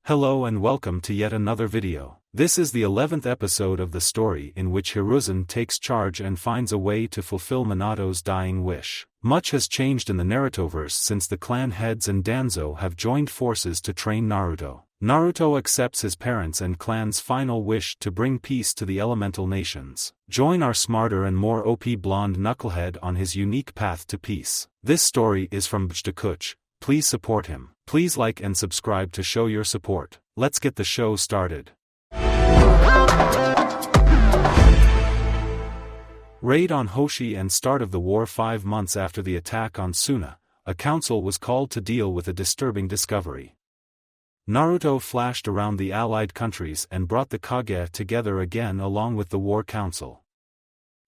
Hello and welcome to yet another video. This is the 11th episode of the story in which Hiruzen takes charge and finds a way to fulfill Minato's dying wish. Much has changed in the Narutoverse since the clan heads and Danzo have joined forces to train Naruto. Naruto accepts his parents' and clan's final wish to bring peace to the elemental nations. Join our smarter and more OP blonde knucklehead on his unique path to peace. This story is from Bjtakuch. Please support him. Please like and subscribe to show your support. Let's get the show started. Raid on Hoshi and start of the war. 5 months after the attack on Suna, a council was called to deal with a disturbing discovery. Naruto flashed around the allied countries and brought the Kage together again along with the War Council.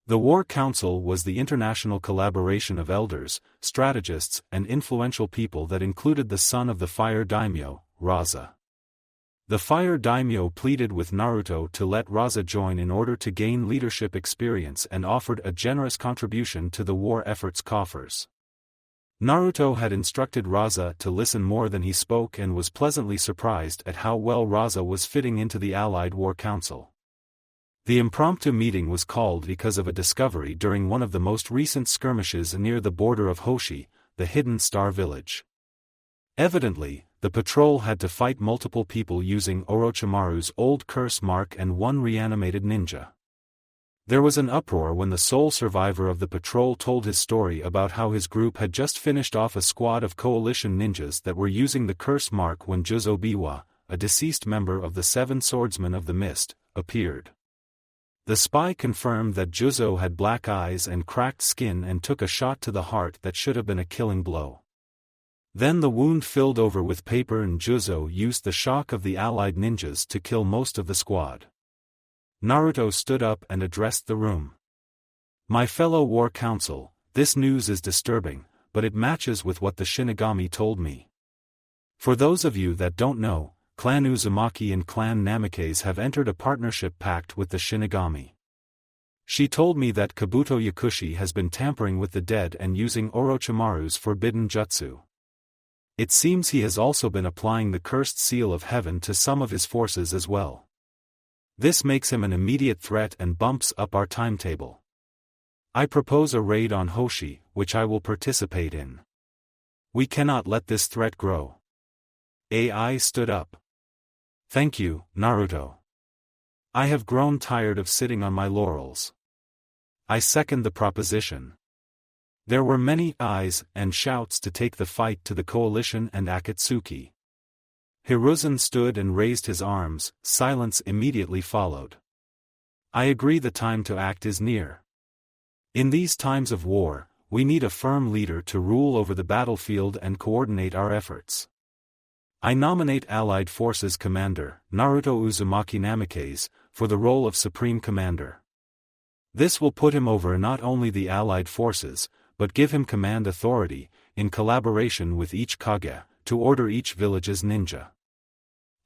The War Council was the international collaboration of elders, strategists, and influential people that included the son of the Fire Daimyo, Raza. The Fire Daimyo pleaded with Naruto to let Raza join in order to gain leadership experience and offered a generous contribution to the war effort's coffers. Naruto had instructed Raza to listen more than he spoke and was pleasantly surprised at how well Raza was fitting into the Allied War Council. The impromptu meeting was called because of a discovery during one of the most recent skirmishes near the border of Hoshi, the Hidden Star Village. Evidently, the patrol had to fight multiple people using Orochimaru's old curse mark and one reanimated ninja. There was an uproar when the sole survivor of the patrol told his story about how his group had just finished off a squad of coalition ninjas that were using the curse mark when Juzobiwa, a deceased member of the Seven Swordsmen of the Mist, appeared. The spy confirmed that Juzo had black eyes and cracked skin and took a shot to the heart that should have been a killing blow. Then the wound filled over with paper and Juzo used the shock of the allied ninjas to kill most of the squad. Naruto stood up and addressed the room. My fellow War Council, this news is disturbing, but it matches with what the Shinigami told me. For those of you that don't know, Clan Uzumaki and Clan Namikaze have entered a partnership pact with the Shinigami. She told me that Kabuto Yakushi has been tampering with the dead and using Orochimaru's forbidden jutsu. It seems he has also been applying the cursed seal of heaven to some of his forces as well. This makes him an immediate threat and bumps up our timetable. I propose a raid on Hoshi, which I will participate in. We cannot let this threat grow. AI stood up. Thank you, Naruto. I have grown tired of sitting on my laurels. I second the proposition. There were many ayes and shouts to take the fight to the coalition and Akatsuki. Hiruzen stood and raised his arms, silence immediately followed. I agree, the time to act is near. In these times of war, we need a firm leader to rule over the battlefield and coordinate our efforts. I nominate Allied Forces Commander, Naruto Uzumaki Namikaze, for the role of Supreme Commander. This will put him over not only the Allied forces, but give him command authority, in collaboration with each Kage, to order each village's ninja.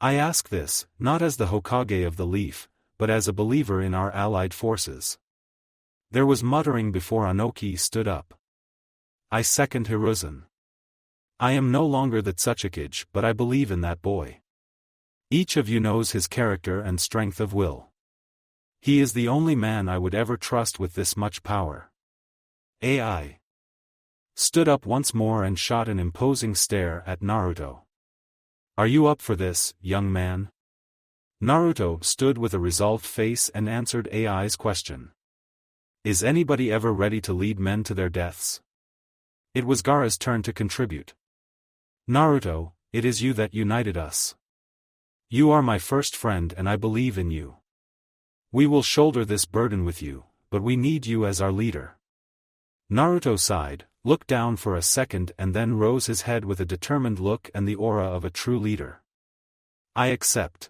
I ask this, not as the Hokage of the Leaf, but as a believer in our Allied forces. There was muttering before Anoki stood up. I second Hiruzen. I am no longer the Tsuchikage, but I believe in that boy. Each of you knows his character and strength of will. He is the only man I would ever trust with this much power. AI stood up once more and shot an imposing stare at Naruto. Are you up for this, young man? Naruto stood with a resolved face and answered AI's question. Is anybody ever ready to lead men to their deaths? It was Gaara's turn to contribute. Naruto, it is you that united us. You are my first friend and I believe in you. We will shoulder this burden with you, but we need you as our leader. Naruto sighed, looked down for a second and then rose his head with a determined look and the aura of a true leader. I accept.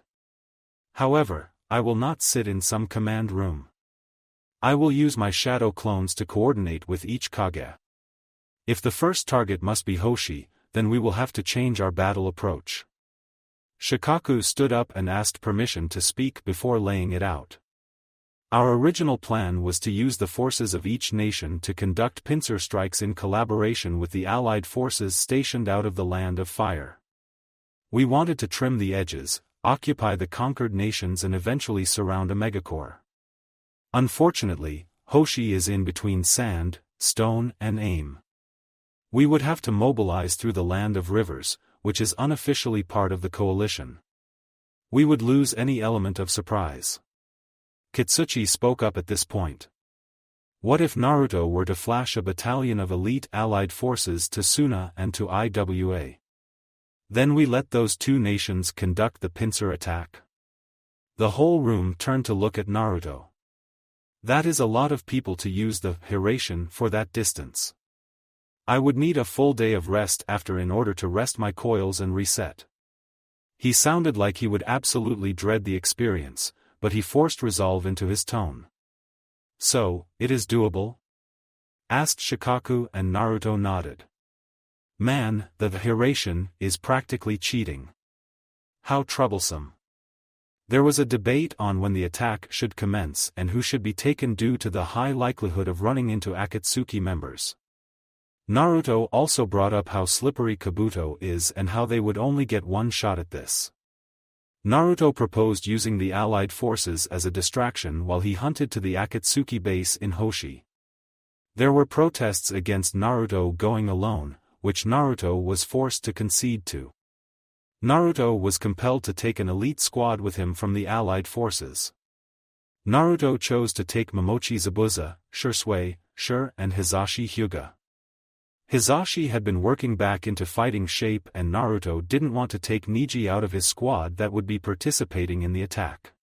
However, I will not sit in some command room. I will use my shadow clones to coordinate with each Kage. If the first target must be Hoshi, then we will have to change our battle approach. Shikaku stood up and asked permission to speak before laying it out. Our original plan was to use the forces of each nation to conduct pincer strikes in collaboration with the allied forces stationed out of the Land of Fire. We wanted to trim the edges, occupy the conquered nations and eventually surround a megacore. Unfortunately, Hoshi is in between sand, stone and aim. We would have to mobilize through the land of rivers, which is unofficially part of the coalition. We would lose any element of surprise. Kitsuchi spoke up at this point. What if Naruto were to flash a battalion of elite allied forces to Suna and to Iwa? Then we let those two nations conduct the pincer attack. The whole room turned to look at Naruto. That is a lot of people to use the Hiruzen for that distance. I would need a full day of rest after in order to rest my coils and reset. He sounded like he would absolutely dread the experience, but he forced resolve into his tone. So, it is doable? Asked Shikaku and Naruto nodded. Man, the Hiruzen is practically cheating. How troublesome. There was a debate on when the attack should commence and who should be taken due to the high likelihood of running into Akatsuki members. Naruto also brought up how slippery Kabuto is and how they would only get one shot at this. Naruto proposed using the allied forces as a distraction while he hunted to the Akatsuki base in Hoshi. There were protests against Naruto going alone, which Naruto was forced to concede to. Naruto was compelled to take an elite squad with him from the allied forces. Naruto chose to take Momochi Zabuza, Shursui, Shur and Hisashi Hyuga. Hisashi had been working back into fighting shape and Naruto didn't want to take Neji out of his squad that would be participating in the attack.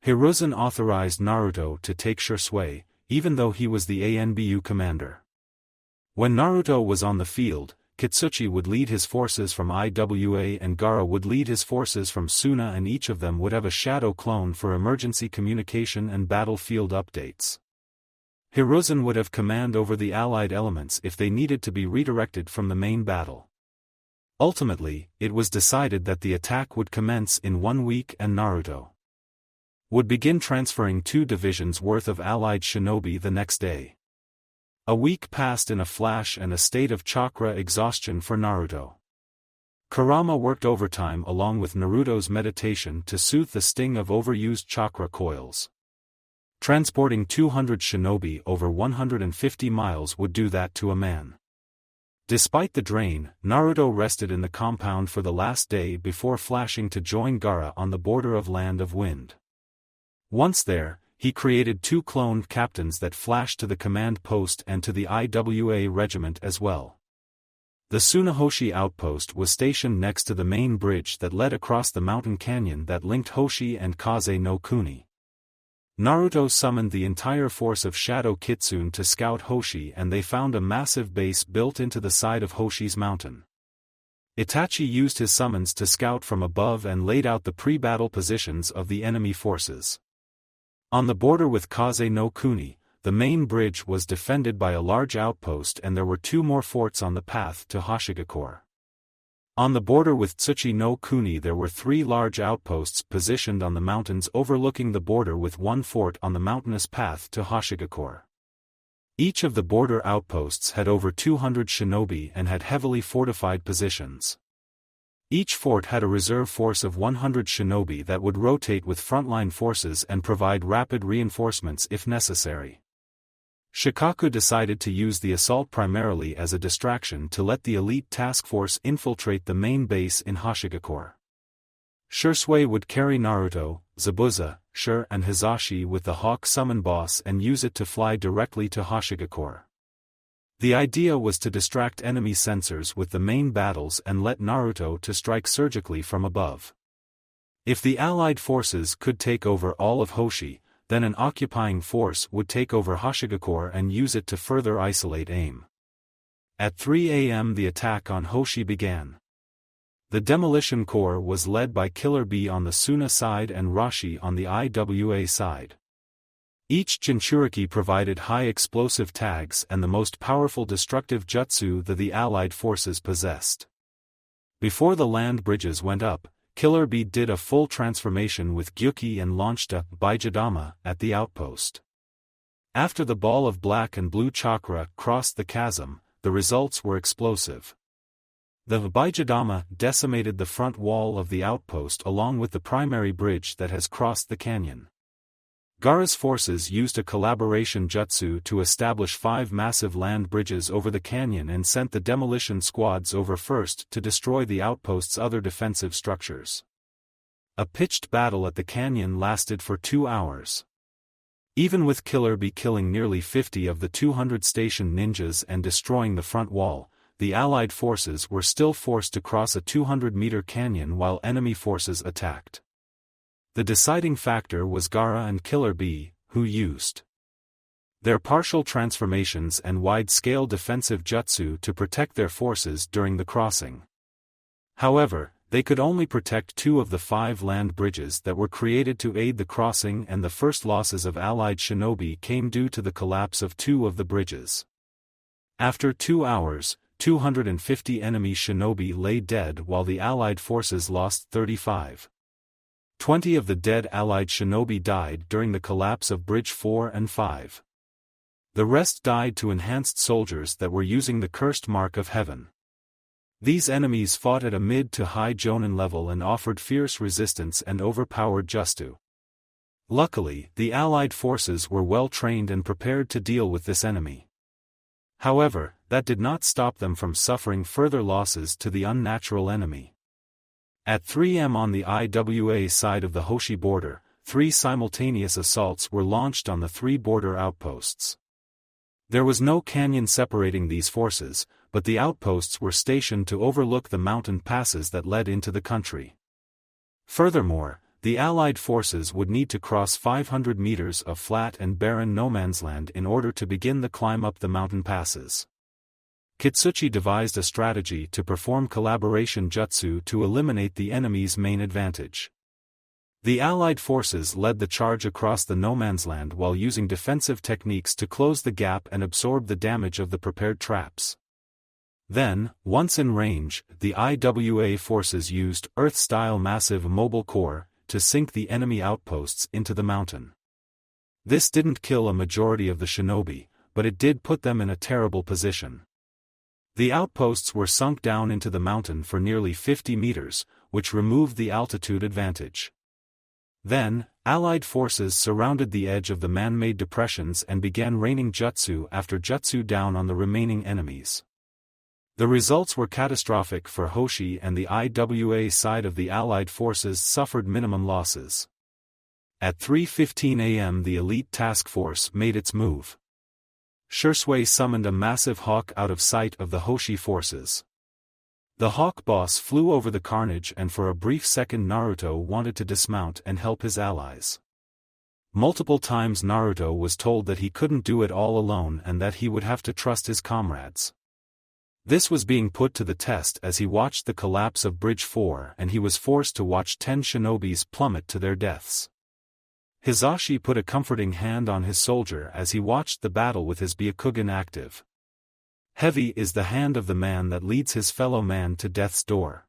Hiruzen authorized Naruto to take Shursui, even though he was the ANBU commander. When Naruto was on the field, Kitsuchi would lead his forces from Iwa and Gaara would lead his forces from Suna and each of them would have a shadow clone for emergency communication and battlefield updates. Hiruzen would have command over the allied elements if they needed to be redirected from the main battle. Ultimately, it was decided that the attack would commence in 1 week and Naruto would begin transferring 2 divisions worth of allied shinobi the next day. A week passed in a flash and a state of chakra exhaustion for Naruto. Kurama worked overtime along with Naruto's meditation to soothe the sting of overused chakra coils. Transporting 200 shinobi over 150 miles would do that to a man. Despite the drain, Naruto rested in the compound for the last day before flashing to join Gaara on the border of Land of Wind. Once there, he created 2 cloned captains that flashed to the command post and to the Iwa regiment as well. The Sunahoshi outpost was stationed next to the main bridge that led across the mountain canyon that linked Hoshi and Kaze no Kuni. Naruto summoned the entire force of Shadow Kitsune to scout Hoshi and they found a massive base built into the side of Hoshi's mountain. Itachi used his summons to scout from above and laid out the pre-battle positions of the enemy forces. On the border with Kaze no Kuni, the main bridge was defended by a large outpost and there were 2 more forts on the path to Hoshigakure. On the border with Tsuchi no Kuni there were 3 large outposts positioned on the mountains overlooking the border with 1 fort on the mountainous path to Hoshigakure. Each of the border outposts had over 200 shinobi and had heavily fortified positions. Each fort had a reserve force of 100 shinobi that would rotate with frontline forces and provide rapid reinforcements if necessary. Shikaku decided to use the assault primarily as a distraction to let the elite task force infiltrate the main base in Hoshigakure. Shursui would carry Naruto, Zabuza, Shur and Hisashi with the Hawk Summon Boss and use it to fly directly to Hoshigakure. The idea was to distract enemy sensors with the main battles and let Naruto to strike surgically from above. If the allied forces could take over all of Hoshi, then an occupying force would take over Hoshigakure and use it to further isolate AIM. At 3 a.m. the attack on Hoshi began. The Demolition Corps was led by Killer Bee on the Suna side and Rashi on the Iwa side. Each Jinchuriki provided high explosive tags and the most powerful destructive jutsu that the allied forces possessed. Before the land bridges went up, Killer Bee did a full transformation with Gyuki and launched a Baijidama at the outpost. After the ball of black and blue chakra crossed the chasm, the results were explosive. The Vibijadama decimated the front wall of the outpost along with the primary bridge that has crossed the canyon. Gaara's forces used a collaboration jutsu to establish 5 massive land bridges over the canyon and sent the demolition squads over first to destroy the outpost's other defensive structures. A pitched battle at the canyon lasted for 2 hours. Even with Killer Bee killing nearly 50 of the 200 stationed ninjas and destroying the front wall, the Allied forces were still forced to cross a 200-meter canyon while enemy forces attacked. The deciding factor was Gaara and Killer Bee, who used their partial transformations and wide-scale defensive jutsu to protect their forces during the crossing. However, they could only protect 2 of the 5 land bridges that were created to aid the crossing, and the first losses of Allied shinobi came due to the collapse of 2 of the bridges. After 2 hours, 250 enemy shinobi lay dead while the Allied forces lost 35. 20 of the dead Allied shinobi died during the collapse of Bridge 4 and 5. The rest died to enhanced soldiers that were using the cursed mark of heaven. These enemies fought at a mid to high jonin level and offered fierce resistance and overpowered jutsu. Luckily, the Allied forces were well trained and prepared to deal with this enemy. However, that did not stop them from suffering further losses to the unnatural enemy. At 3 am on the IWA side of the Hoshi border, 3 simultaneous assaults were launched on the 3 border outposts. There was no canyon separating these forces, but the outposts were stationed to overlook the mountain passes that led into the country. Furthermore, the Allied forces would need to cross 500 meters of flat and barren no-man's land in order to begin the climb up the mountain passes. Kitsuchi devised a strategy to perform collaboration jutsu to eliminate the enemy's main advantage. The Allied forces led the charge across the no-man's land while using defensive techniques to close the gap and absorb the damage of the prepared traps. Then, once in range, the IWA forces used Earth-style massive mobile core to sink the enemy outposts into the mountain. This didn't kill a majority of the shinobi, but it did put them in a terrible position. The outposts were sunk down into the mountain for nearly 50 meters, which removed the altitude advantage. Then, Allied forces surrounded the edge of the man-made depressions and began raining jutsu after jutsu down on the remaining enemies. The results were catastrophic for Hoshi, and the IWA side of the Allied forces suffered minimum losses. At 3:15 am the elite task force made its move. Shursui summoned a massive hawk out of sight of the Hoshi forces. The hawk boss flew over the carnage, and for a brief second Naruto wanted to dismount and help his allies. Multiple times Naruto was told that he couldn't do it all alone and that he would have to trust his comrades. This was being put to the test as he watched the collapse of Bridge 4, and he was forced to watch 10 shinobis plummet to their deaths. Hizashi put a comforting hand on his soldier as he watched the battle with his Byakugan active. Heavy is the hand of the man that leads his fellow man to death's door.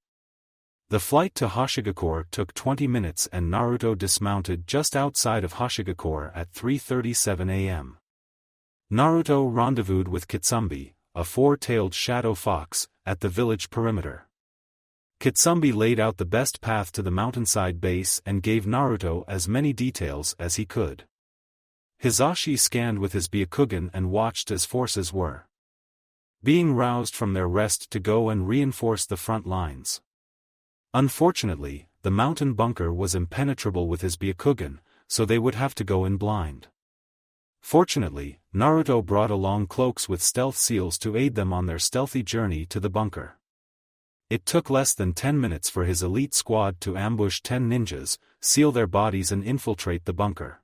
The flight to Hoshigakure took 20 minutes, and Naruto dismounted just outside of Hoshigakure at 3:37 am. Naruto rendezvoused with Kitsumbi, a 4-tailed shadow fox, at the village perimeter. Kitsumbi laid out the best path to the mountainside base and gave Naruto as many details as he could. Hizashi scanned with his Byakugan and watched as forces were being roused from their rest to go and reinforce the front lines. Unfortunately, the mountain bunker was impenetrable with his Byakugan, so they would have to go in blind. Fortunately, Naruto brought along cloaks with stealth seals to aid them on their stealthy journey to the bunker. It took less than 10 minutes for his elite squad to ambush 10 ninjas, seal their bodies and infiltrate the bunker.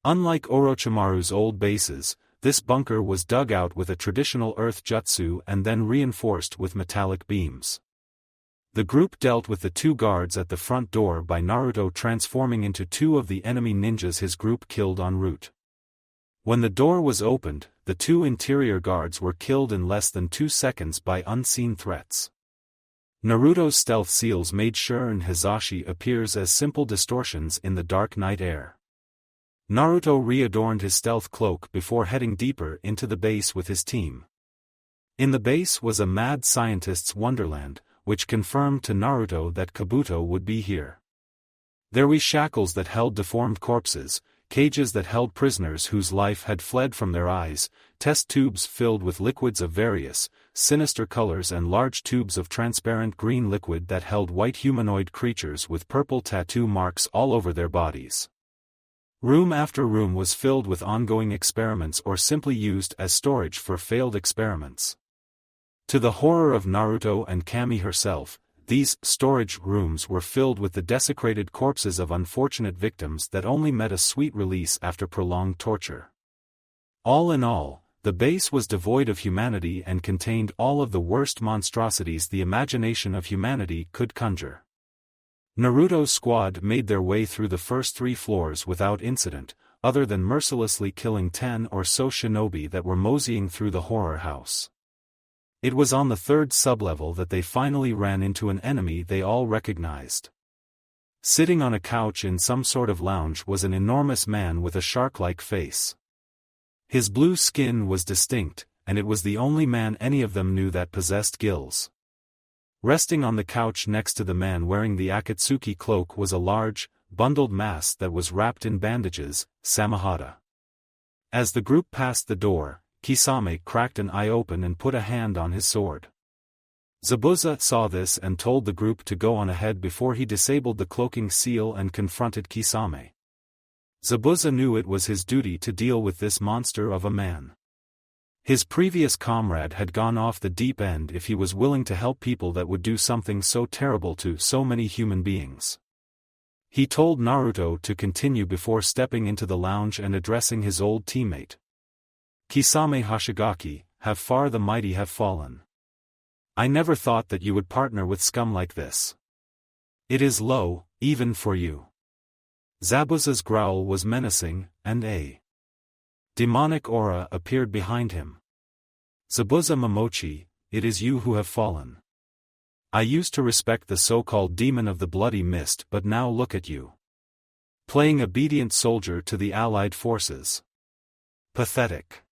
Unlike Orochimaru's old bases, this bunker was dug out with a traditional earth jutsu and then reinforced with metallic beams. The group dealt with the 2 guards at the front door by Naruto transforming into 2 of the enemy ninjas his group killed en route. When the door was opened, the 2 interior guards were killed in less than 2 seconds by unseen threats. Naruto's stealth seals made sure Hizashi appears as simple distortions in the dark night air. Naruto readorned his stealth cloak before heading deeper into the base with his team. In the base was a mad scientist's wonderland, which confirmed to Naruto that Kabuto would be here. There were shackles that held deformed corpses, cages that held prisoners whose life had fled from their eyes, test tubes filled with liquids of various, sinister colors and large tubes of transparent green liquid that held white humanoid creatures with purple tattoo marks all over their bodies. Room after room was filled with ongoing experiments or simply used as storage for failed experiments. To the horror of Naruto and Kami herself, these storage rooms were filled with the desecrated corpses of unfortunate victims that only met a sweet release after prolonged torture. All in all, the base was devoid of humanity and contained all of the worst monstrosities the imagination of humanity could conjure. Naruto's squad made their way through the first 3 floors without incident, other than mercilessly killing 10 or so shinobi that were moseying through the horror house. It was on the 3rd sublevel that they finally ran into an enemy they all recognized. Sitting on a couch in some sort of lounge was an enormous man with a shark-like face. His blue skin was distinct, and it was the only man any of them knew that possessed gills. Resting on the couch next to the man wearing the Akatsuki cloak was a large, bundled mass that was wrapped in bandages, Samahata. As the group passed the door, Kisame cracked an eye open and put a hand on his sword. Zabuza saw this and told the group to go on ahead before he disabled the cloaking seal and confronted Kisame. Zabuza knew it was his duty to deal with this monster of a man. His previous comrade had gone off the deep end if he was willing to help people that would do something so terrible to so many human beings. He told Naruto to continue before stepping into the lounge and addressing his old teammate. Kisame Hoshigaki, have far the mighty have fallen. I never thought that you would partner with scum like this. It is low, even for you. Zabuza's growl was menacing, and a demonic aura appeared behind him. Zabuza Momochi, it is you who have fallen. I used to respect the so-called demon of the bloody mist, but now look at you. Playing obedient soldier to the allied forces. Pathetic.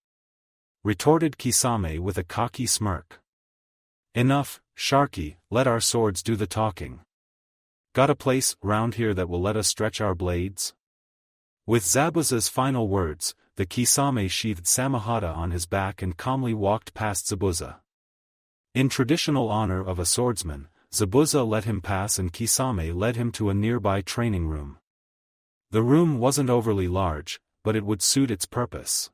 Retorted Kisame with a cocky smirk. Enough, Sharky, let our swords do the talking. Got a place round here that will let us stretch our blades? With Zabuza's final words, the Kisame sheathed Samahata on his back and calmly walked past Zabuza. In traditional honor of a swordsman, Zabuza let him pass and Kisame led him to a nearby training room. The room wasn't overly large, but it would suit its purpose.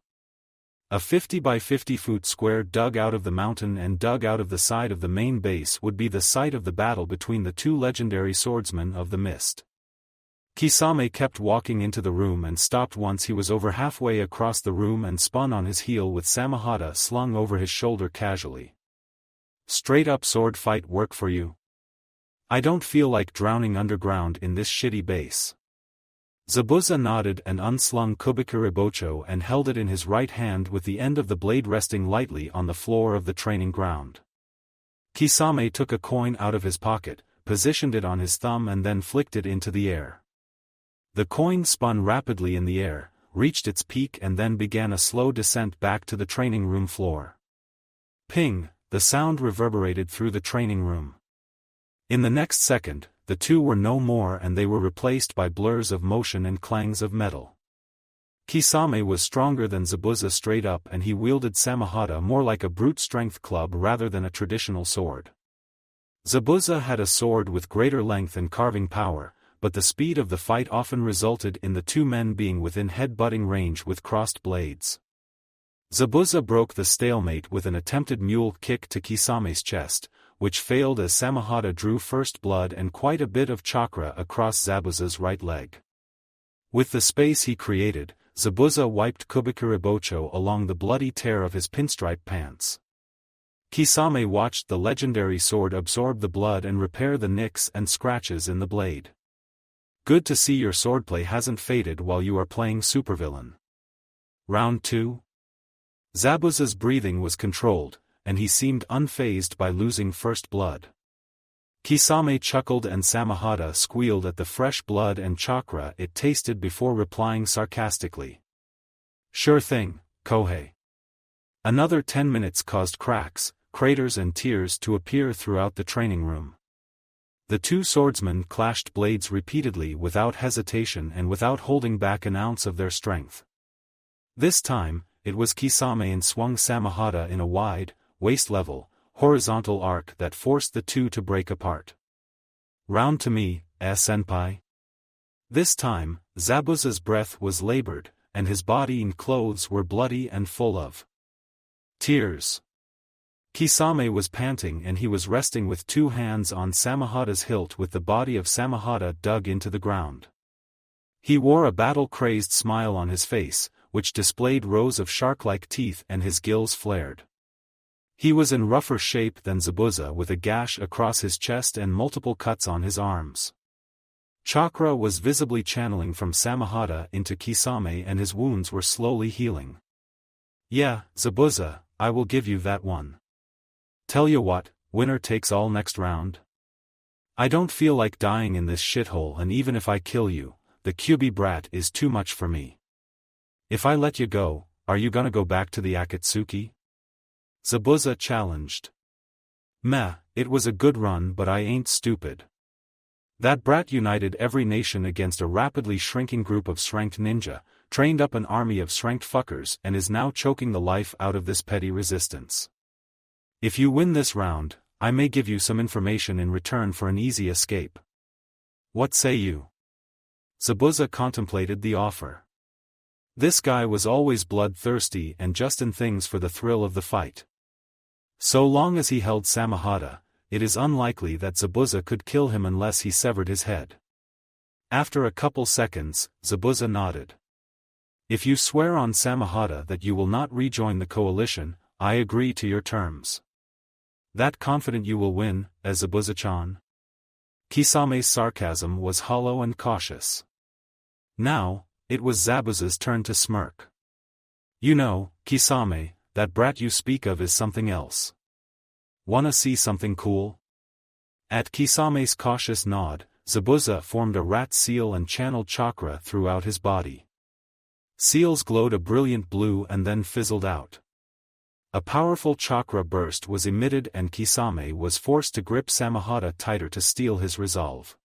A 50 by 50 foot square dug out of the mountain and dug out of the side of the main base would be the site of the battle between the 2 legendary swordsmen of the mist. Kisame kept walking into the room and stopped once he was over halfway across the room and spun on his heel with Samahata slung over his shoulder casually. Straight up sword fight work for you? I don't feel like drowning underground in this shitty base. Zabuza nodded and unslung Kubikuribocho and held it in his right hand with the end of the blade resting lightly on the floor of the training ground. Kisame took a coin out of his pocket, positioned it on his thumb and then flicked it into the air. The coin spun rapidly in the air, reached its peak and then began a slow descent back to the training room floor. Ping, the sound reverberated through the training room. In the next second, the 2 were no more and they were replaced by blurs of motion and clangs of metal. Kisame was stronger than Zabuza straight up and he wielded Samahata more like a brute strength club rather than a traditional sword. Zabuza had a sword with greater length and carving power, but the speed of the fight often resulted in the 2 men being within head-butting range with crossed blades. Zabuza broke the stalemate with an attempted mule kick to Kisame's chest, which failed as Samahata drew first blood and quite a bit of chakra across Zabuza's right leg. With the space he created, Zabuza wiped Kubikuribocho along the bloody tear of his pinstripe pants. Kisame watched the legendary sword absorb the blood and repair the nicks and scratches in the blade. Good to see your swordplay hasn't faded while you are playing supervillain. Round 2? Zabuza's breathing was controlled, and he seemed unfazed by losing first blood. Kisame chuckled and Samahata squealed at the fresh blood and chakra it tasted before replying sarcastically. Sure thing, Kohei. Another 10 minutes caused cracks craters and tears to appear throughout the training room. The two swordsmen clashed blades repeatedly without hesitation and without holding back an ounce of their strength. This time, it was Kisame and swung Samehada in a wide, waist-level, horizontal arc that forced the two to break apart. "Round to me, senpai." This time, Zabuza's breath was labored, and his body and clothes were bloody and full of tears. Kisame was panting and he was resting with two hands on Samehada's hilt with the body of Samehada dug into the ground. He wore a battle-crazed smile on his face, which displayed rows of shark-like teeth, and his gills flared. He was in rougher shape than Zabuza, with a gash across his chest and multiple cuts on his arms. Chakra was visibly channeling from Samehada into Kisame and his wounds were slowly healing. "Yeah, Zabuza, I will give you that one. Tell you what, winner takes all next round. I don't feel like dying in this shithole, and even if I kill you, the Kyubi brat is too much for me. If I let you go, are you gonna go back to the Akatsuki?" Zabuza challenged. "Meh, it was a good run, but I ain't stupid. That brat united every nation against a rapidly shrinking group of strength ninja, trained up an army of strength fuckers, and is now choking the life out of this petty resistance. If you win this round, I may give you some information in return for an easy escape. What say you?" Zabuza contemplated the offer. This guy was always bloodthirsty and just in things for the thrill of the fight. So long as he held Samehada, it is unlikely that Zabuza could kill him unless he severed his head. After a couple seconds, Zabuza nodded. "If you swear on Samehada that you will not rejoin the coalition, I agree to your terms." "That confident you will win, as Zabuza-chan?" Kisame's sarcasm was hollow and cautious. Now, it was Zabuza's turn to smirk. "You know, Kisame, that brat you speak of is something else. Wanna see something cool?" At Kisame's cautious nod, Zabuza formed a rat seal and channeled chakra throughout his body. Seals glowed a brilliant blue and then fizzled out. A powerful chakra burst was emitted and Kisame was forced to grip Samehada tighter to steel his resolve.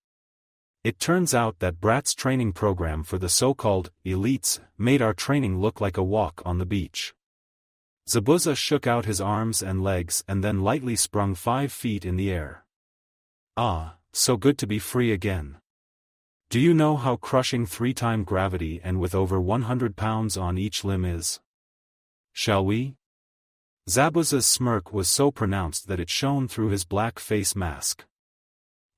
It turns out that Brat's training program for the so-called elites made our training look like a walk on the beach. Zabuza shook out his arms and legs and then lightly sprung 5 feet in the air. "Ah, so good to be free again. Do you know how crushing 3-time gravity and with over 100 pounds on each limb is? Shall we?" Zabuza's smirk was so pronounced that it shone through his black face mask.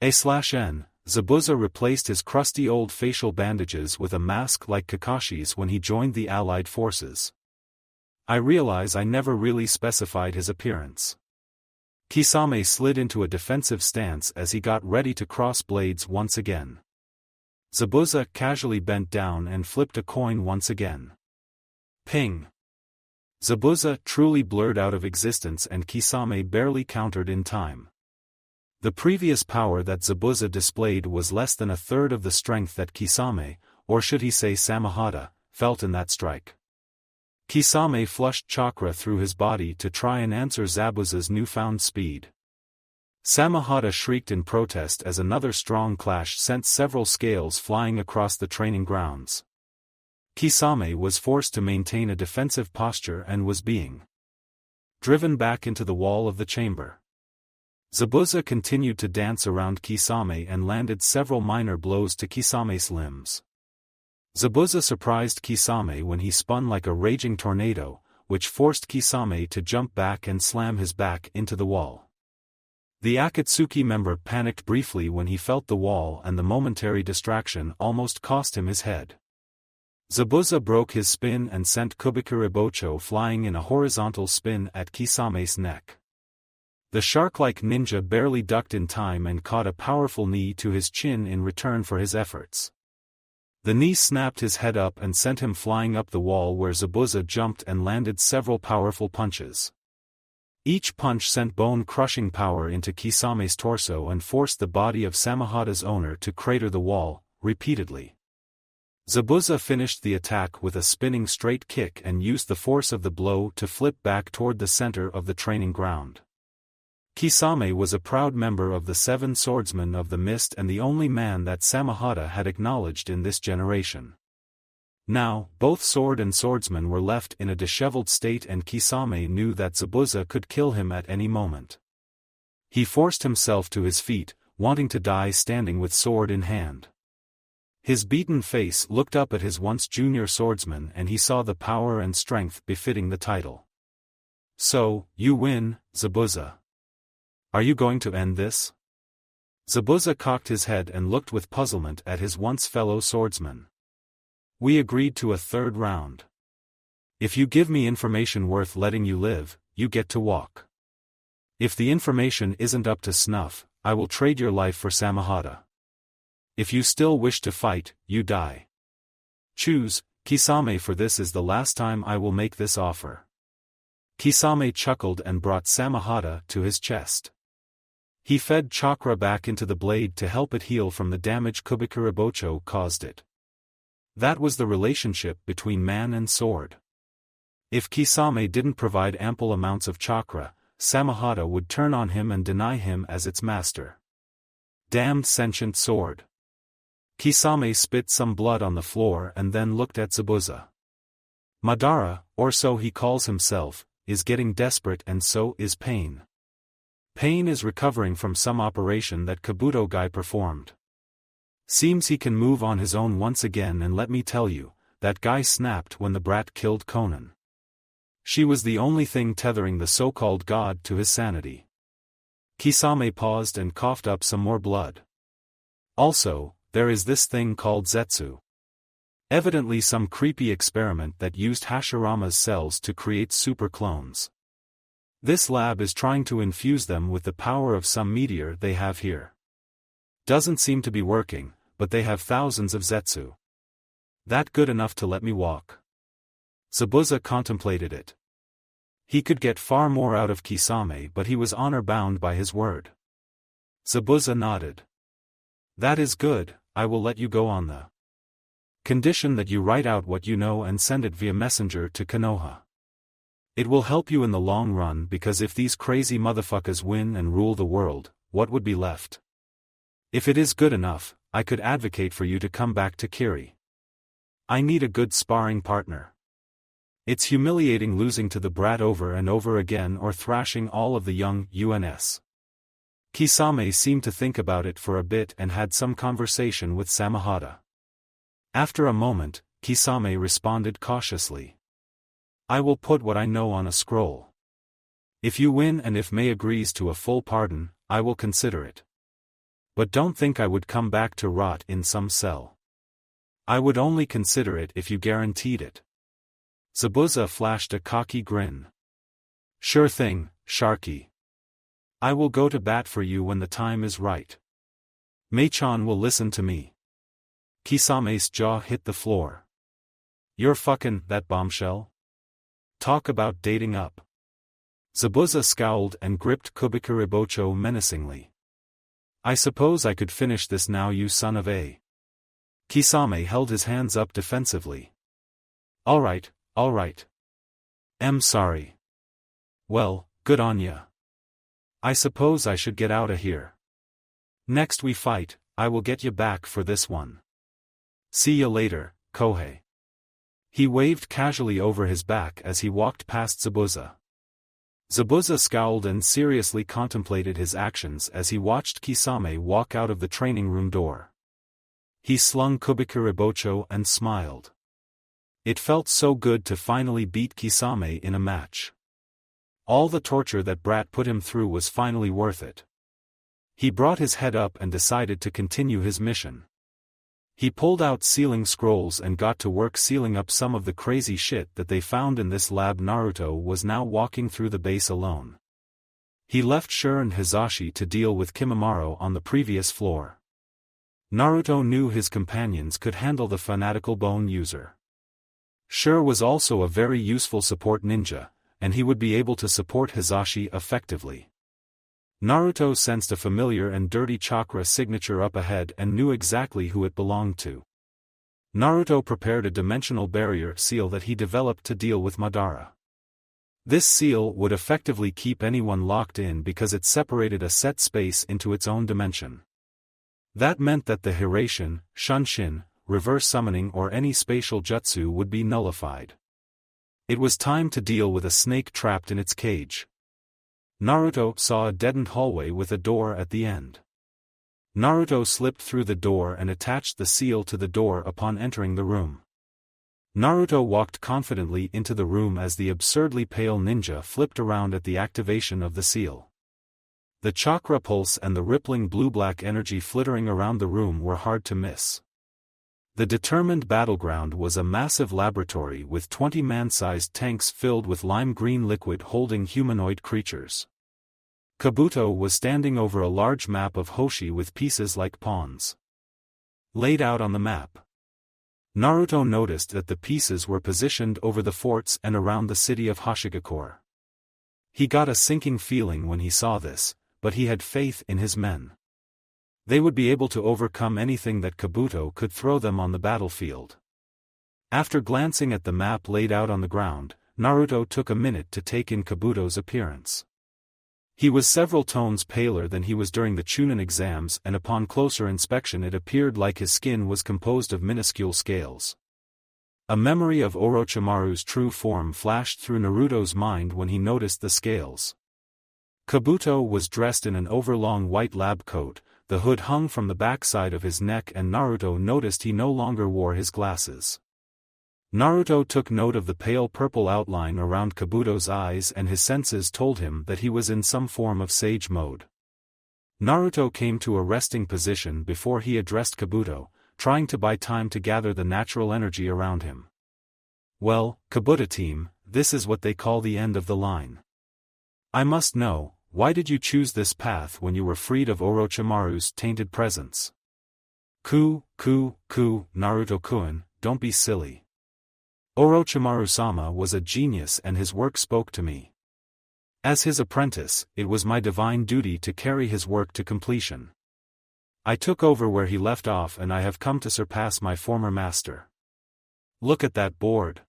A/N, Zabuza replaced his crusty old facial bandages with a mask like Kakashi's when he joined the Allied forces. "I realize I never really specified his appearance." Kisame slid into a defensive stance as he got ready to cross blades once again. Zabuza casually bent down and flipped a coin once again. Ping! Zabuza truly blurred out of existence and Kisame barely countered in time. The previous power that Zabuza displayed was less than a third of the strength that Kisame, or should he say Samehada, felt in that strike. Kisame flushed chakra through his body to try and answer Zabuza's newfound speed. Samehada shrieked in protest as another strong clash sent several scales flying across the training grounds. Kisame was forced to maintain a defensive posture and was being driven back into the wall of the chamber. Zabuza continued to dance around Kisame and landed several minor blows to Kisame's limbs. Zabuza surprised Kisame when he spun like a raging tornado, which forced Kisame to jump back and slam his back into the wall. The Akatsuki member panicked briefly when he felt the wall, and the momentary distraction almost cost him his head. Zabuza broke his spin and sent Kubikuribocho flying in a horizontal spin at Kisame's neck. The shark-like ninja barely ducked in time and caught a powerful knee to his chin in return for his efforts. The knee snapped his head up and sent him flying up the wall, where Zabuza jumped and landed several powerful punches. Each punch sent bone-crushing power into Kisame's torso and forced the body of Samehada's owner to crater the wall, repeatedly. Zabuza finished the attack with a spinning straight kick and used the force of the blow to flip back toward the center of the training ground. Kisame was a proud member of the Seven Swordsmen of the Mist and the only man that Samahata had acknowledged in this generation. Now, both sword and swordsman were left in a disheveled state and Kisame knew that Zabuza could kill him at any moment. He forced himself to his feet, wanting to die standing with sword in hand. His beaten face looked up at his once junior swordsman and he saw the power and strength befitting the title. So, you win, Zabuza. Are you going to end this? Zabuza cocked his head and looked with puzzlement at his once fellow swordsman. We agreed to a third round. If you give me information worth letting you live, you get to walk. If the information isn't up to snuff, I will trade your life for Samahata. If you still wish to fight, you die. Choose, Kisame, for this is the last time I will make this offer. Kisame chuckled and brought Samahata to his chest. He fed chakra back into the blade to help it heal from the damage Kubikuribocho caused it. That was the relationship between man and sword. If Kisame didn't provide ample amounts of chakra, Samahata would turn on him and deny him as its master. Damned sentient sword. Kisame spit some blood on the floor and then looked at Zabuza. Madara, or so he calls himself, is getting desperate and so is Pain. Pain is recovering from some operation that Kabuto guy performed. Seems he can move on his own once again, and let me tell you, that guy snapped when the brat killed Conan. She was the only thing tethering the so-called god to his sanity. Kisame paused and coughed up some more blood. Also, there is this thing called Zetsu. Evidently some creepy experiment that used Hashirama's cells to create super clones. This lab is trying to infuse them with the power of some meteor they have here. Doesn't seem to be working, but they have thousands of Zetsu. That good enough to let me walk? Zabuza contemplated it. He could get far more out of Kisame, but he was honor-bound by his word. Zabuza nodded. That is good, I will let you go on the condition that you write out what you know and send it via messenger to Konoha. It will help you in the long run, because if these crazy motherfuckers win and rule the world, what would be left? If it is good enough, I could advocate for you to come back to Kiri. I need a good sparring partner. It's humiliating losing to the brat over and over again or thrashing all of the young UNS. Kisame seemed to think about it for a bit and had some conversation with Samahata. After a moment, Kisame responded cautiously. I will put what I know on a scroll. If you win and if May agrees to a full pardon, I will consider it. But don't think I would come back to rot in some cell. I would only consider it if you guaranteed it. Zabuza flashed a cocky grin. Sure thing, Sharky. I will go to bat for you when the time is right. Mei-chan will listen to me. Kisame's jaw hit the floor. You're fucking that bombshell? Talk about dating up. Zabuza scowled and gripped Kubikuribocho menacingly. I suppose I could finish this now, you son of a. Kisame held his hands up defensively. Alright. I'm sorry. Well, good on ya. I suppose I should get out of here. Next we fight, I will get you back for this one. See ya later, Kohei. He waved casually over his back as he walked past Zabuza. Zabuza scowled and seriously contemplated his actions as he watched Kisame walk out of the training room door. He slung Kubikuribocho and smiled. It felt so good to finally beat Kisame in a match. All the torture that brat put him through was finally worth it. He brought his head up and decided to continue his mission. He pulled out sealing scrolls and got to work sealing up some of the crazy shit that they found in this lab. Naruto was now walking through the base alone. He left Shure and Hizashi to deal with Kimimaro on the previous floor. Naruto knew his companions could handle the fanatical bone user. Shure was also a very useful support ninja, and he would be able to support Hizashi effectively. Naruto sensed a familiar and dirty chakra signature up ahead and knew exactly who it belonged to. Naruto prepared a dimensional barrier seal that he developed to deal with Madara. This seal would effectively keep anyone locked in because it separated a set space into its own dimension. That meant that the Hiruzen, Shunshin, reverse summoning or any spatial jutsu would be nullified. It was time to deal with a snake trapped in its cage. Naruto saw a deadened hallway with a door at the end. Naruto slipped through the door and attached the seal to the door upon entering the room. Naruto walked confidently into the room as the absurdly pale ninja flipped around at the activation of the seal. The chakra pulse and the rippling blue-black energy flittering around the room were hard to miss. The determined battleground was a massive laboratory with 20 man-sized tanks filled with lime-green liquid holding humanoid creatures. Kabuto was standing over a large map of Hoshi with pieces like pawns laid out on the map. Naruto noticed that the pieces were positioned over the forts and around the city of Hoshigakure. He got a sinking feeling when he saw this, but he had faith in his men. They would be able to overcome anything that Kabuto could throw them on the battlefield. After glancing at the map laid out on the ground, Naruto took a minute to take in Kabuto's appearance. He was several tones paler than he was during the Chunin exams, and upon closer inspection it appeared like his skin was composed of minuscule scales. A memory of Orochimaru's true form flashed through Naruto's mind when he noticed the scales. Kabuto was dressed in an overlong white lab coat, the hood hung from the backside of his neck, and Naruto noticed he no longer wore his glasses. Naruto took note of the pale purple outline around Kabuto's eyes, and his senses told him that he was in some form of sage mode. Naruto came to a resting position before he addressed Kabuto, trying to buy time to gather the natural energy around him. Well, Kabuto team, this is what they call the end of the line. I must know, why did you choose this path when you were freed of Orochimaru's tainted presence? Naruto-kun, don't be silly. Orochimaru-sama was a genius and his work spoke to me. As his apprentice, it was my divine duty to carry his work to completion. I took over where he left off and I have come to surpass my former master. Look at that board.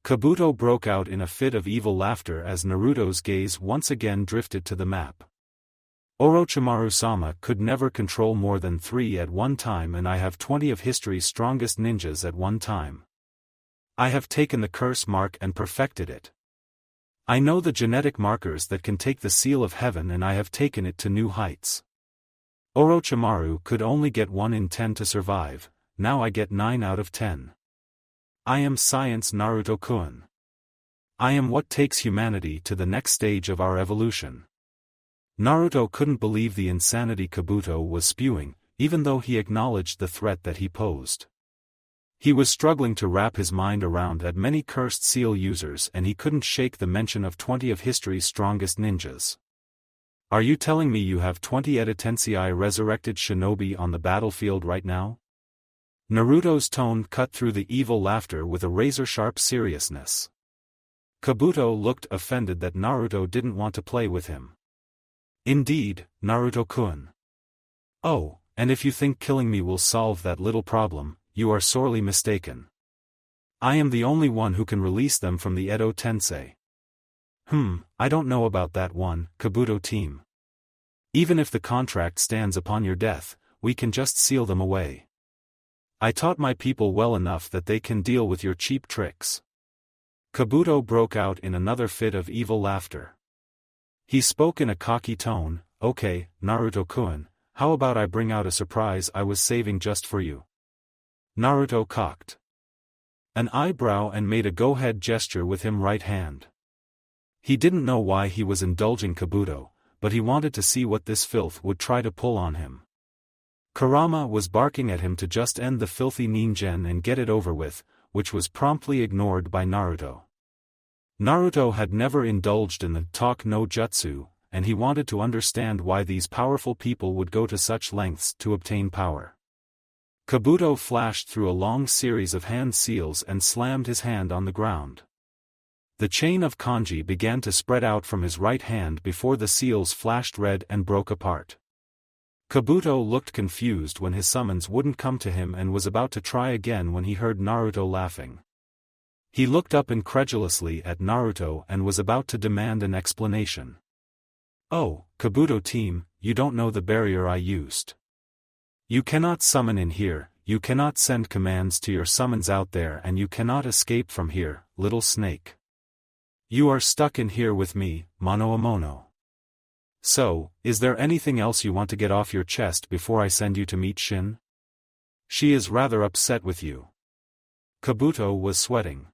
Kabuto broke out in a fit of evil laughter as Naruto's gaze once again drifted to the map. Orochimaru-sama could never control more than 3 at one time, and I have 20 of history's strongest ninjas at one time. I have taken the curse mark and perfected it. I know the genetic markers that can take the seal of heaven, and I have taken it to new heights. Orochimaru could only get 1 in 10 to survive, now I get 9 out of 10. I am science, Naruto-kun. I am what takes humanity to the next stage of our evolution. Naruto couldn't believe the insanity Kabuto was spewing, even though he acknowledged the threat that he posed. He was struggling to wrap his mind around that many cursed seal users, and he couldn't shake the mention of 20 of history's strongest ninjas. Are you telling me you have 20 Edo-tensei resurrected shinobi on the battlefield right now? Naruto's tone cut through the evil laughter with a razor-sharp seriousness. Kabuto looked offended that Naruto didn't want to play with him. Indeed, Naruto-kun. Oh, and if you think killing me will solve that little problem, you are sorely mistaken. I am the only one who can release them from the Edo Tensei. I don't know about that one, Kabuto team. Even if the contract stands upon your death, we can just seal them away. I taught my people well enough that they can deal with your cheap tricks. Kabuto broke out in another fit of evil laughter. He spoke in a cocky tone. Okay, Naruto-kun, how about I bring out a surprise I was saving just for you? Naruto cocked an eyebrow and made a go-ahead gesture with his right hand. He didn't know why he was indulging Kabuto, but he wanted to see what this filth would try to pull on him. Kurama was barking at him to just end the filthy ningen and get it over with, which was promptly ignored by Naruto. Naruto had never indulged in the talk no jutsu, and he wanted to understand why these powerful people would go to such lengths to obtain power. Kabuto flashed through a long series of hand seals and slammed his hand on the ground. The chain of kanji began to spread out from his right hand before the seals flashed red and broke apart. Kabuto looked confused when his summons wouldn't come to him and was about to try again when he heard Naruto laughing. He looked up incredulously at Naruto and was about to demand an explanation. "Oh, Kabuto team, you don't know the barrier I used. You cannot summon in here, you cannot send commands to your summons out there, and you cannot escape from here, little snake. You are stuck in here with me, mano a mono. So, is there anything else you want to get off your chest before I send you to meet Shin? She is rather upset with you." Kabuto was sweating.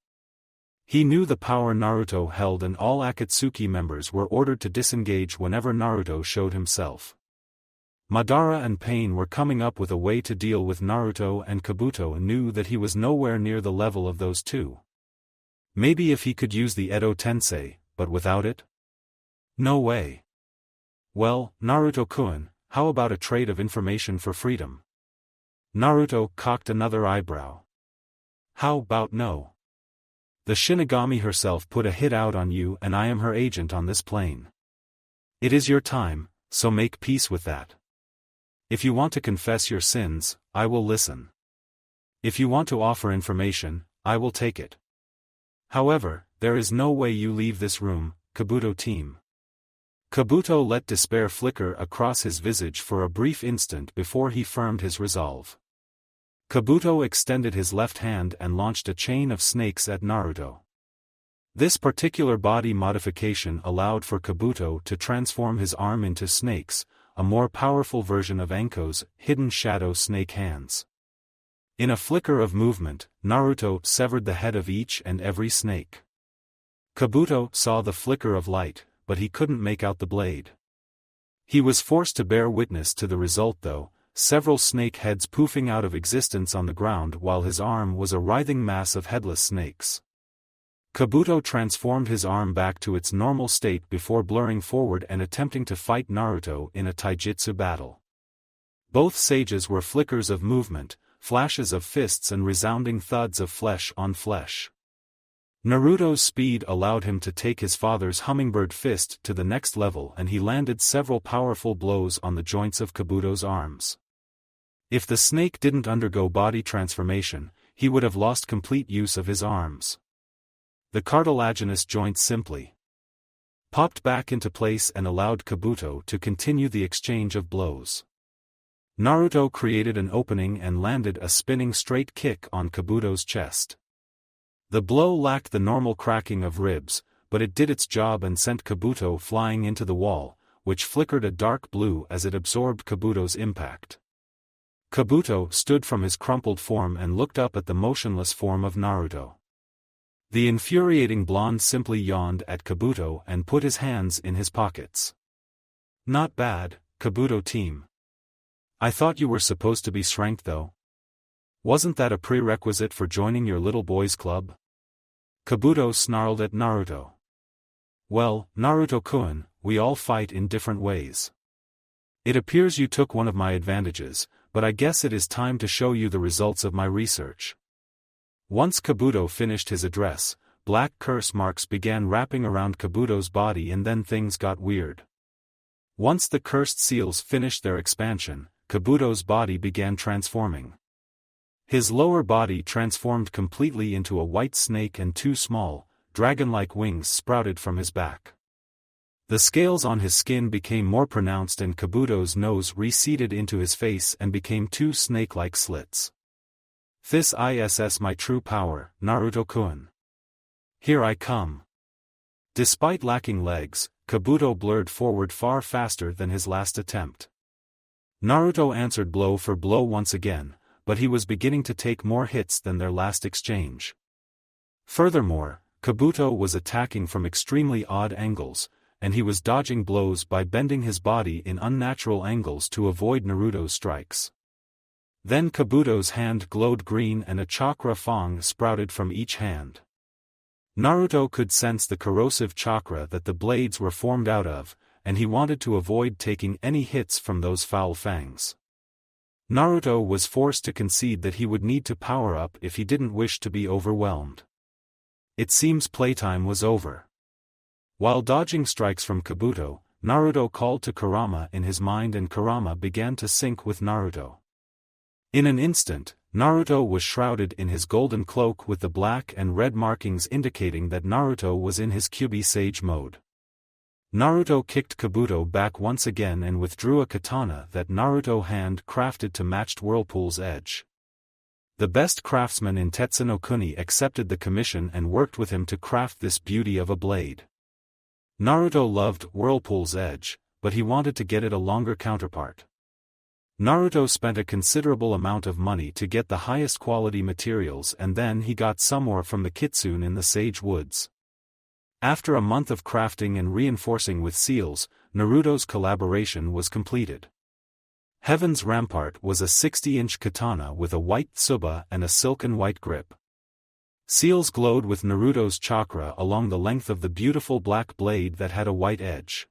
He knew the power Naruto held, and all Akatsuki members were ordered to disengage whenever Naruto showed himself. Madara and Pain were coming up with a way to deal with Naruto, and Kabuto knew that he was nowhere near the level of those two. Maybe if he could use the Edo Tensei, but without it? No way. Well, Naruto-kun, how about a trade of information for freedom? Naruto cocked another eyebrow. How about no? The Shinigami herself put a hit out on you, and I am her agent on this plane. It is your time, so make peace with that. If you want to confess your sins, I will listen. If you want to offer information, I will take it. However, there is no way you leave this room, Kabuto team. Kabuto let despair flicker across his visage for a brief instant before he firmed his resolve. Kabuto extended his left hand and launched a chain of snakes at Naruto. This particular body modification allowed for Kabuto to transform his arm into snakes, a more powerful version of Anko's hidden shadow snake hands. In a flicker of movement, Naruto severed the head of each and every snake. Kabuto saw the flicker of light, but he couldn't make out the blade. He was forced to bear witness to the result though, several snake heads poofing out of existence on the ground while his arm was a writhing mass of headless snakes. Kabuto transformed his arm back to its normal state before blurring forward and attempting to fight Naruto in a taijutsu battle. Both sages were flickers of movement, flashes of fists and resounding thuds of flesh on flesh. Naruto's speed allowed him to take his father's hummingbird fist to the next level, and he landed several powerful blows on the joints of Kabuto's arms. If the snake didn't undergo body transformation, he would have lost complete use of his arms. The cartilaginous joints simply popped back into place and allowed Kabuto to continue the exchange of blows. Naruto created an opening and landed a spinning straight kick on Kabuto's chest. The blow lacked the normal cracking of ribs, but it did its job and sent Kabuto flying into the wall, which flickered a dark blue as it absorbed Kabuto's impact. Kabuto stood from his crumpled form and looked up at the motionless form of Naruto. The infuriating blonde simply yawned at Kabuto and put his hands in his pockets. "Not bad, Kabuto team. I thought you were supposed to be shrank though. Wasn't that a prerequisite for joining your little boys club?" Kabuto snarled at Naruto. "Well, Naruto-kun, we all fight in different ways. It appears you took one of my advantages, but I guess it is time to show you the results of my research." Once Kabuto finished his address, black curse marks began wrapping around Kabuto's body, and then things got weird. Once the cursed seals finished their expansion, Kabuto's body began transforming. His lower body transformed completely into a white snake, and two small, dragon-like wings sprouted from his back. The scales on his skin became more pronounced, and Kabuto's nose receded into his face and became two snake-like slits. "This is my true power, Naruto-kun. Here I come." Despite lacking legs, Kabuto blurred forward far faster than his last attempt. Naruto answered blow for blow once again, but he was beginning to take more hits than their last exchange. Furthermore, Kabuto was attacking from extremely odd angles, and he was dodging blows by bending his body in unnatural angles to avoid Naruto's strikes. Then Kabuto's hand glowed green and a chakra fang sprouted from each hand. Naruto could sense the corrosive chakra that the blades were formed out of, and he wanted to avoid taking any hits from those foul fangs. Naruto was forced to concede that he would need to power up if he didn't wish to be overwhelmed. It seems playtime was over. While dodging strikes from Kabuto, Naruto called to Kurama in his mind, and Kurama began to sync with Naruto. In an instant, Naruto was shrouded in his golden cloak with the black and red markings indicating that Naruto was in his Kyuubi Sage mode. Naruto kicked Kabuto back once again and withdrew a katana that Naruto hand crafted to match Whirlpool's edge. The best craftsman in Tetsunokuni accepted the commission and worked with him to craft this beauty of a blade. Naruto loved Whirlpool's edge, but he wanted to get it a longer counterpart. Naruto spent a considerable amount of money to get the highest quality materials, and then he got some more from the kitsune in the Sage Woods. After a month of crafting and reinforcing with seals, Naruto's collaboration was completed. Heaven's Rampart was a 60-inch katana with a white tsuba and a silken white grip. Seals glowed with Naruto's chakra along the length of the beautiful black blade that had a white edge.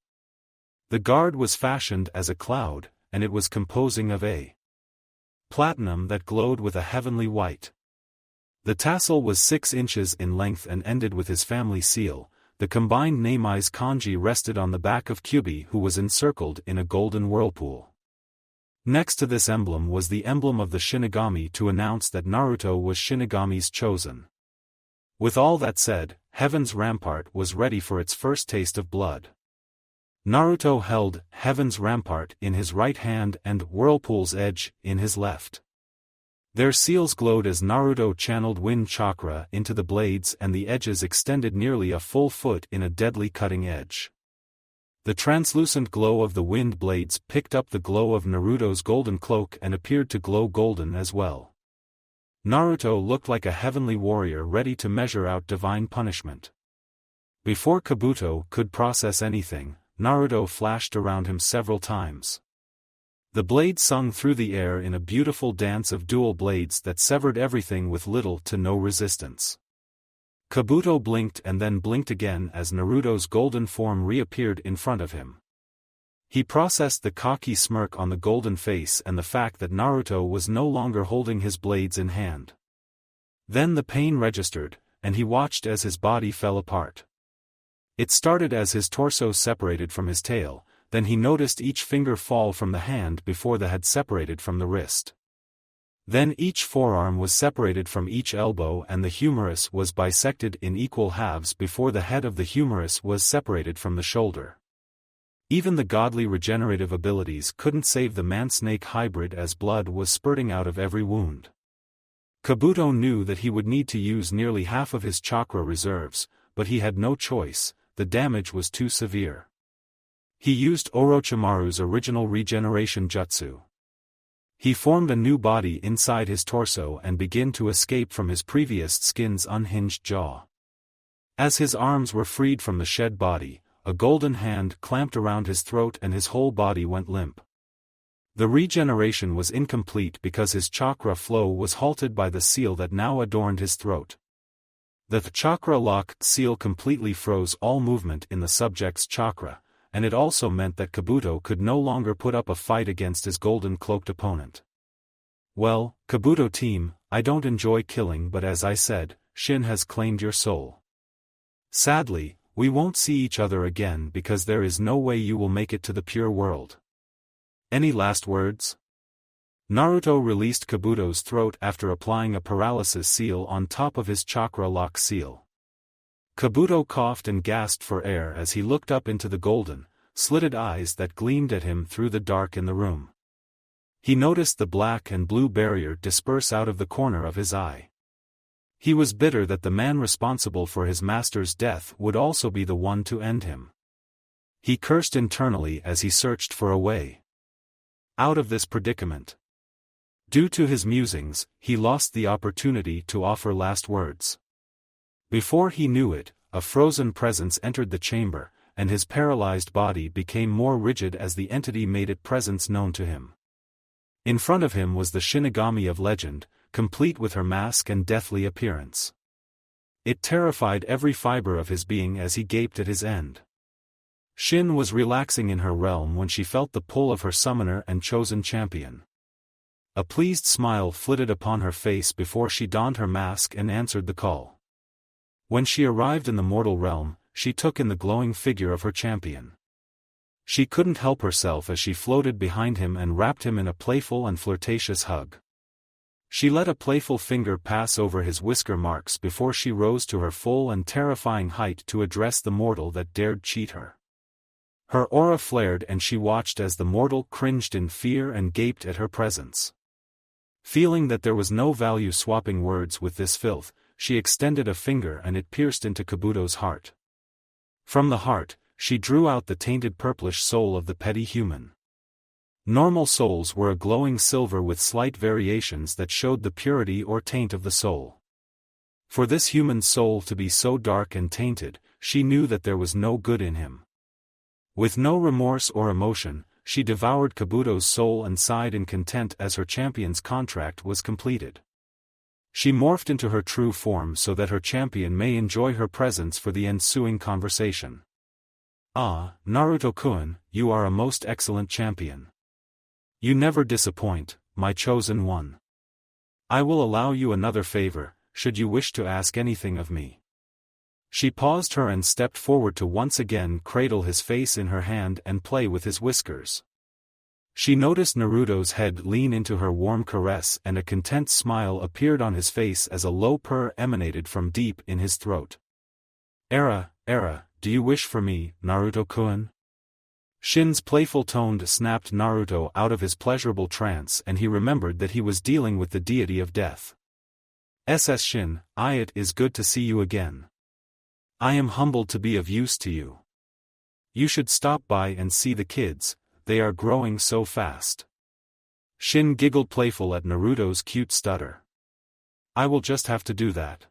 The guard was fashioned as a cloud, and it was composing of a platinum that glowed with a heavenly white. The tassel was 6 inches in length and ended with his family seal. The combined Namei's kanji rested on the back of Kyuubi, who was encircled in a golden whirlpool. Next to this emblem was the emblem of the Shinigami to announce that Naruto was Shinigami's chosen. With all that said, Heaven's Rampart was ready for its first taste of blood. Naruto held Heaven's Rampart in his right hand and Whirlpool's Edge in his left. Their seals glowed as Naruto channeled wind chakra into the blades, and the edges extended nearly a full foot in a deadly cutting edge. The translucent glow of the wind blades picked up the glow of Naruto's golden cloak and appeared to glow golden as well. Naruto looked like a heavenly warrior ready to measure out divine punishment. Before Kabuto could process anything, Naruto flashed around him several times. The blade sung through the air in a beautiful dance of dual blades that severed everything with little to no resistance. Kabuto blinked and then blinked again as Naruto's golden form reappeared in front of him. He processed the cocky smirk on the golden face and the fact that Naruto was no longer holding his blades in hand. Then the pain registered, and he watched as his body fell apart. It started as his torso separated from his tail, then he noticed each finger fall from the hand before the head separated from the wrist. Then each forearm was separated from each elbow and the humerus was bisected in equal halves before the head of the humerus was separated from the shoulder. Even the godly regenerative abilities couldn't save the man-snake hybrid as blood was spurting out of every wound. Kabuto knew that he would need to use nearly half of his chakra reserves, but he had no choice, the damage was too severe. He used Orochimaru's original regeneration jutsu. He formed a new body inside his torso and began to escape from his previous skin's unhinged jaw. As his arms were freed from the shed body, a golden hand clamped around his throat and his whole body went limp. The regeneration was incomplete because his chakra flow was halted by the seal that now adorned his throat. The chakra lock seal completely froze all movement in the subject's chakra, and it also meant that Kabuto could no longer put up a fight against his golden-cloaked opponent. Well, Kabuto team, I don't enjoy killing, but as I said, Shin has claimed your soul. Sadly, we won't see each other again because there is no way you will make it to the pure world. Any last words? Naruto released Kabuto's throat after applying a paralysis seal on top of his chakra lock seal. Kabuto coughed and gasped for air as he looked up into the golden, slitted eyes that gleamed at him through the dark in the room. He noticed the black and blue barrier disperse out of the corner of his eye. He was bitter that the man responsible for his master's death would also be the one to end him. He cursed internally as he searched for a way out of this predicament. Due to his musings, he lost the opportunity to offer last words. Before he knew it, a frozen presence entered the chamber, and his paralyzed body became more rigid as the entity made its presence known to him. In front of him was the Shinigami of legend, complete with her mask and deathly appearance. It terrified every fiber of his being as he gaped at his end. Shin was relaxing in her realm when she felt the pull of her summoner and chosen champion. A pleased smile flitted upon her face before she donned her mask and answered the call. When she arrived in the mortal realm, she took in the glowing figure of her champion. She couldn't help herself as she floated behind him and wrapped him in a playful and flirtatious hug. She let a playful finger pass over his whisker marks before she rose to her full and terrifying height to address the mortal that dared cheat her. Her aura flared and she watched as the mortal cringed in fear and gaped at her presence. Feeling that there was no value swapping words with this filth, she extended a finger and it pierced into Kabuto's heart. From the heart, she drew out the tainted purplish soul of the petty human. Normal souls were a glowing silver with slight variations that showed the purity or taint of the soul. For this human soul to be so dark and tainted, she knew that there was no good in him. With no remorse or emotion, she devoured Kabuto's soul and sighed in content as her champion's contract was completed. She morphed into her true form so that her champion may enjoy her presence for the ensuing conversation. Ah, Naruto-kun, you are a most excellent champion. You never disappoint, my chosen one. I will allow you another favor, should you wish to ask anything of me. She paused her and stepped forward to once again cradle his face in her hand and play with his whiskers. She noticed Naruto's head lean into her warm caress and a content smile appeared on his face as a low purr emanated from deep in his throat. Era, do you wish for me, Naruto-kun? Shin's playful tone snapped Naruto out of his pleasurable trance and he remembered that he was dealing with the deity of death. SS Shin, it is good to see you again. I am humbled to be of use to you. You should stop by and see the kids, they are growing so fast. Shin giggled playful at Naruto's cute stutter. I will just have to do that.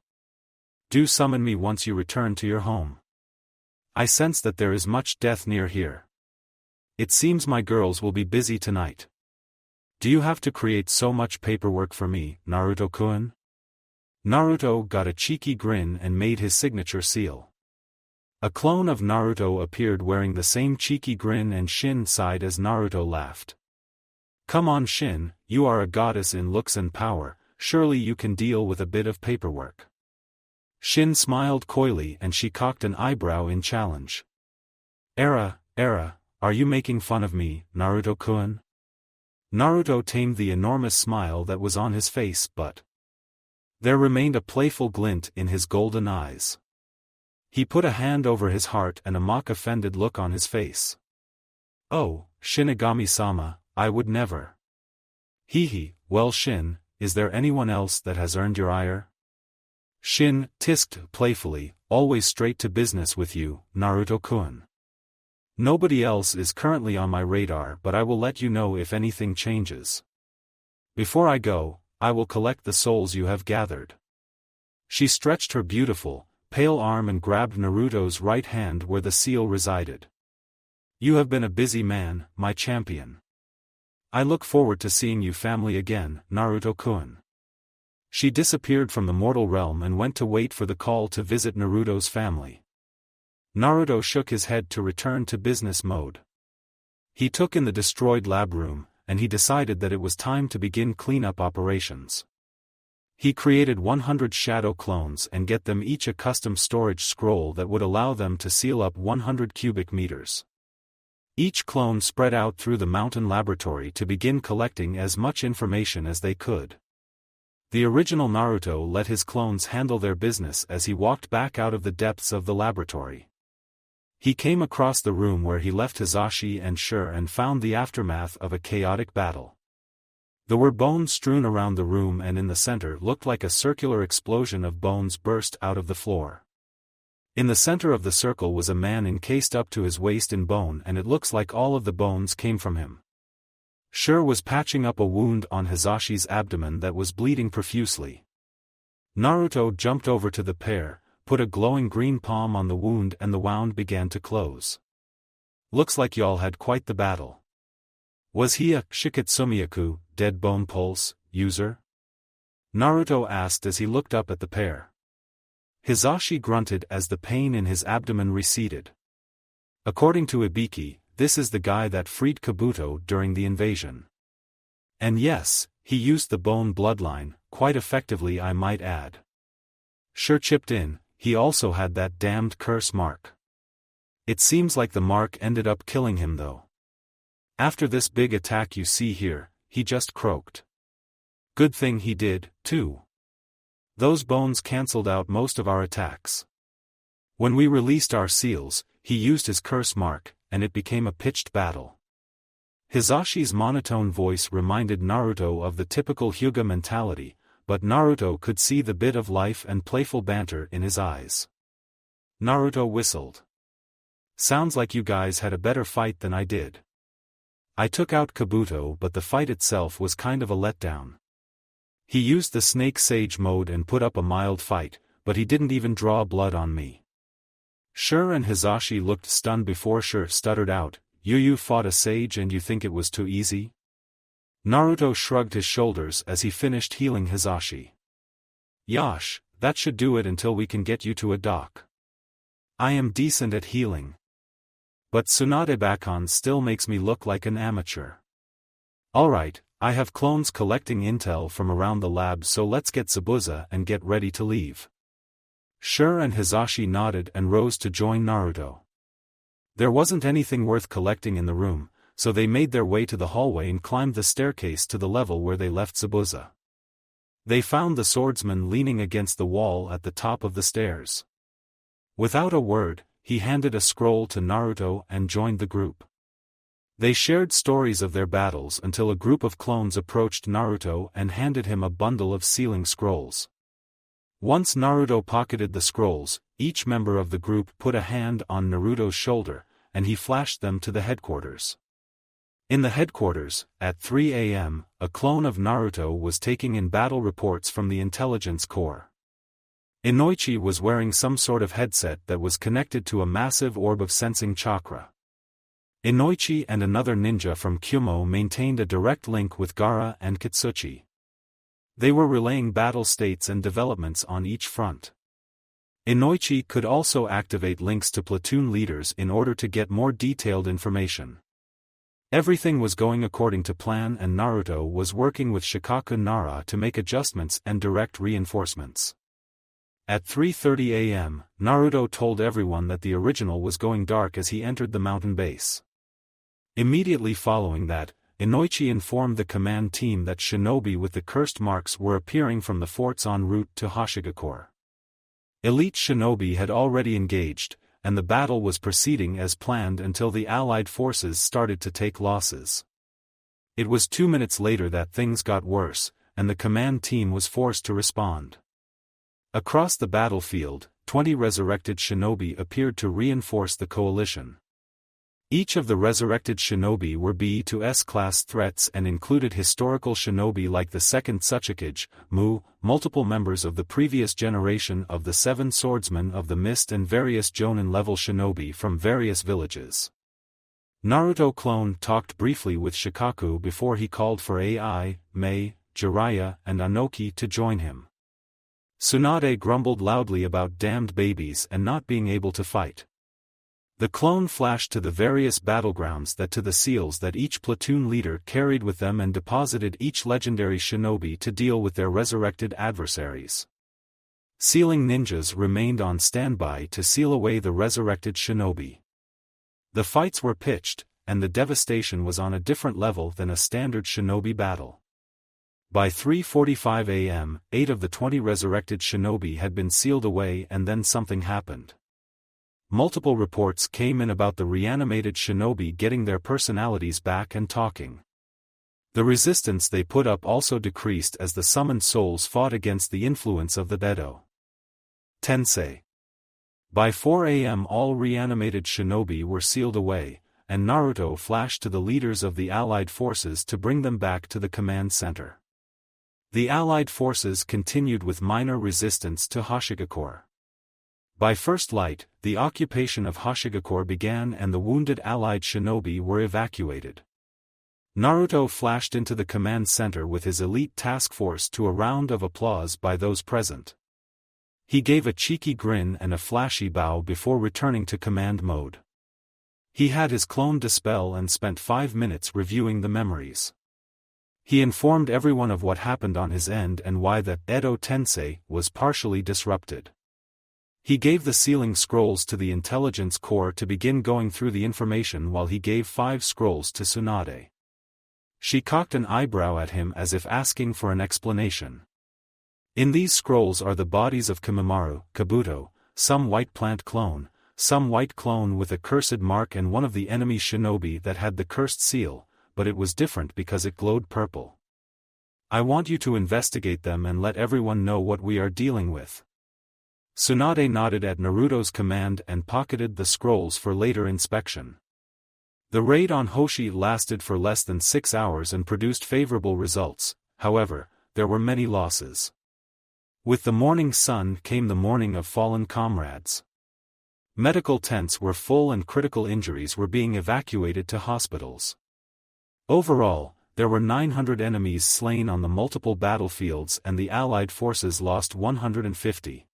Do summon me once you return to your home. I sense that there is much death near here. It seems my girls will be busy tonight. Do you have to create so much paperwork for me, Naruto-kun? Naruto got a cheeky grin and made his signature seal. A clone of Naruto appeared wearing the same cheeky grin and Shin sighed as Naruto laughed. Come on Shin, you are a goddess in looks and power, surely you can deal with a bit of paperwork. Shin smiled coyly and she cocked an eyebrow in challenge. Era, are you making fun of me, Naruto-kun? Naruto tamed the enormous smile that was on his face but there remained a playful glint in his golden eyes. He put a hand over his heart and a mock-offended look on his face. Oh, Shinigami-sama, I would never. Well Shin, is there anyone else that has earned your ire? Shin tisked playfully, always straight to business with you, Naruto-kun. Nobody else is currently on my radar but I will let you know if anything changes. Before I go, I will collect the souls you have gathered. She stretched her beautiful, pale arm and grabbed Naruto's right hand where the seal resided. You have been a busy man, my champion. I look forward to seeing you family again, Naruto-kun. She disappeared from the mortal realm and went to wait for the call to visit Naruto's family. Naruto shook his head to return to business mode. He took in the destroyed lab room, and he decided that it was time to begin cleanup operations. He created 100 shadow clones and get them each a custom storage scroll that would allow them to seal up 100 cubic meters. Each clone spread out through the mountain laboratory to begin collecting as much information as they could. The original Naruto let his clones handle their business as he walked back out of the depths of the laboratory. He came across the room where he left Hizashi and Shur and found the aftermath of a chaotic battle. There were bones strewn around the room and in the center looked like a circular explosion of bones burst out of the floor. In the center of the circle was a man encased up to his waist in bone and it looks like all of the bones came from him. Shur was patching up a wound on Hizashi's abdomen that was bleeding profusely. Naruto jumped over to the pair, put a glowing green palm on the wound and the wound began to close. Looks like y'all had quite the battle. Was he a Shiketsumiyaku, dead bone pulse, user? Naruto asked as he looked up at the pair. Hizashi grunted as the pain in his abdomen receded. According to Ibiki, this is the guy that freed Kabuto during the invasion. And yes, he used the bone bloodline, quite effectively I might add. Shur chipped in, he also had that damned curse mark. It seems like the mark ended up killing him though. After this big attack you see here, he just croaked. Good thing he did, too. Those bones cancelled out most of our attacks. When we released our seals, he used his curse mark, and it became a pitched battle. Hisashi's monotone voice reminded Naruto of the typical Hyuga mentality, but Naruto could see the bit of life and playful banter in his eyes. Naruto whistled. Sounds like you guys had a better fight than I did. I took out Kabuto, but the fight itself was kind of a letdown. He used the Snake Sage mode and put up a mild fight, but he didn't even draw blood on me. Sure, and Hisashi looked stunned before Sure stuttered out, You fought a sage and you think it was too easy? Naruto shrugged his shoulders as he finished healing Hisashi. Yash, that should do it until we can get you to a dock. I am decent at healing. But Tsunade Bakon still makes me look like an amateur. Alright, I have clones collecting intel from around the lab, so let's get Zabuza and get ready to leave. Sure, and Hisashi nodded and rose to join Naruto. There wasn't anything worth collecting in the room, so they made their way to the hallway and climbed the staircase to the level where they left Zabuza. They found the swordsman leaning against the wall at the top of the stairs. Without a word, he handed a scroll to Naruto and joined the group. They shared stories of their battles until a group of clones approached Naruto and handed him a bundle of sealing scrolls. Once Naruto pocketed the scrolls, each member of the group put a hand on Naruto's shoulder, and he flashed them to the headquarters. In the headquarters, at 3 a.m., a clone of Naruto was taking in battle reports from the intelligence corps. Inoichi was wearing some sort of headset that was connected to a massive orb of sensing chakra. Inoichi and another ninja from Kyumo maintained a direct link with Gaara and Kitsuchi. They were relaying battle states and developments on each front. Inoichi could also activate links to platoon leaders in order to get more detailed information. Everything was going according to plan, and Naruto was working with Shikaku Nara to make adjustments and direct reinforcements. At 3:30 a.m., Naruto told everyone that the original was going dark as he entered the mountain base. Immediately following that, Inoichi informed the command team that shinobi with the cursed marks were appearing from the forts en route to Hoshigakure. Elite shinobi had already engaged, and the battle was proceeding as planned until the Allied forces started to take losses. It was 2 minutes later that things got worse, and the command team was forced to respond. Across the battlefield, 20 resurrected shinobi appeared to reinforce the coalition. Each of the resurrected shinobi were B to S-class threats and included historical shinobi like the second Tsuchikage, Mu, multiple members of the previous generation of the Seven Swordsmen of the Mist, and various Jonin-level shinobi from various villages. Naruto clone talked briefly with Shikaku before he called for Ai, Mei, Jiraiya and Anoki to join him. Tsunade grumbled loudly about damned babies and not being able to fight. The clone flashed to the various battlegrounds that to the seals that each platoon leader carried with them and deposited each legendary shinobi to deal with their resurrected adversaries. Sealing ninjas remained on standby to seal away the resurrected shinobi. The fights were pitched, and the devastation was on a different level than a standard shinobi battle. By 3:45 a.m., 8 of the 20 resurrected shinobi had been sealed away, and then something happened. Multiple reports came in about the reanimated shinobi getting their personalities back and talking. The resistance they put up also decreased as the summoned souls fought against the influence of the Edo Tensei. By 4 a.m. all reanimated shinobi were sealed away, and Naruto flashed to the leaders of the Allied forces to bring them back to the command center. The Allied forces continued with minor resistance to Hoshigakure. By first light, the occupation of Hoshigakure began and the wounded Allied shinobi were evacuated. Naruto flashed into the command center with his elite task force to a round of applause by those present. He gave a cheeky grin and a flashy bow before returning to command mode. He had his clone dispel and spent 5 minutes reviewing the memories. He informed everyone of what happened on his end and why the Edo Tensei was partially disrupted. He gave the sealing scrolls to the intelligence corps to begin going through the information while he gave 5 scrolls to Tsunade. She cocked an eyebrow at him as if asking for an explanation. In these scrolls are the bodies of Kimimaro, Kabuto, some white plant clone, some white clone with a cursed mark and one of the enemy shinobi that had the cursed seal, but it was different because it glowed purple. I want you to investigate them and let everyone know what we are dealing with. Tsunade nodded at Naruto's command and pocketed the scrolls for later inspection. The raid on Hoshi lasted for less than 6 hours and produced favorable results, however, there were many losses. With the morning sun came the mourning of fallen comrades. Medical tents were full and critical injuries were being evacuated to hospitals. Overall, there were 900 enemies slain on the multiple battlefields and the Allied forces lost 150.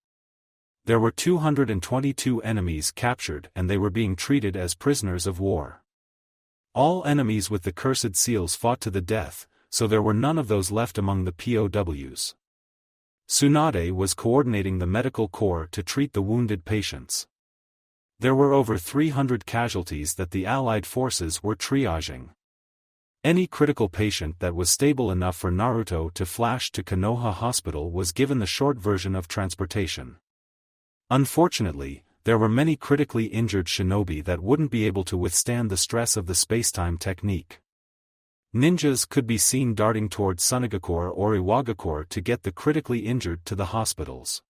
There were 222 enemies captured and they were being treated as prisoners of war. All enemies with the cursed seals fought to the death, so there were none of those left among the POWs. Tsunade was coordinating the medical corps to treat the wounded patients. There were over 300 casualties that the Allied forces were triaging. Any critical patient that was stable enough for Naruto to flash to Konoha Hospital was given the short version of transportation. Unfortunately, there were many critically injured shinobi that wouldn't be able to withstand the stress of the spacetime technique. Ninjas could be seen darting toward Sunagakure or Iwagakure to get the critically injured to the hospitals.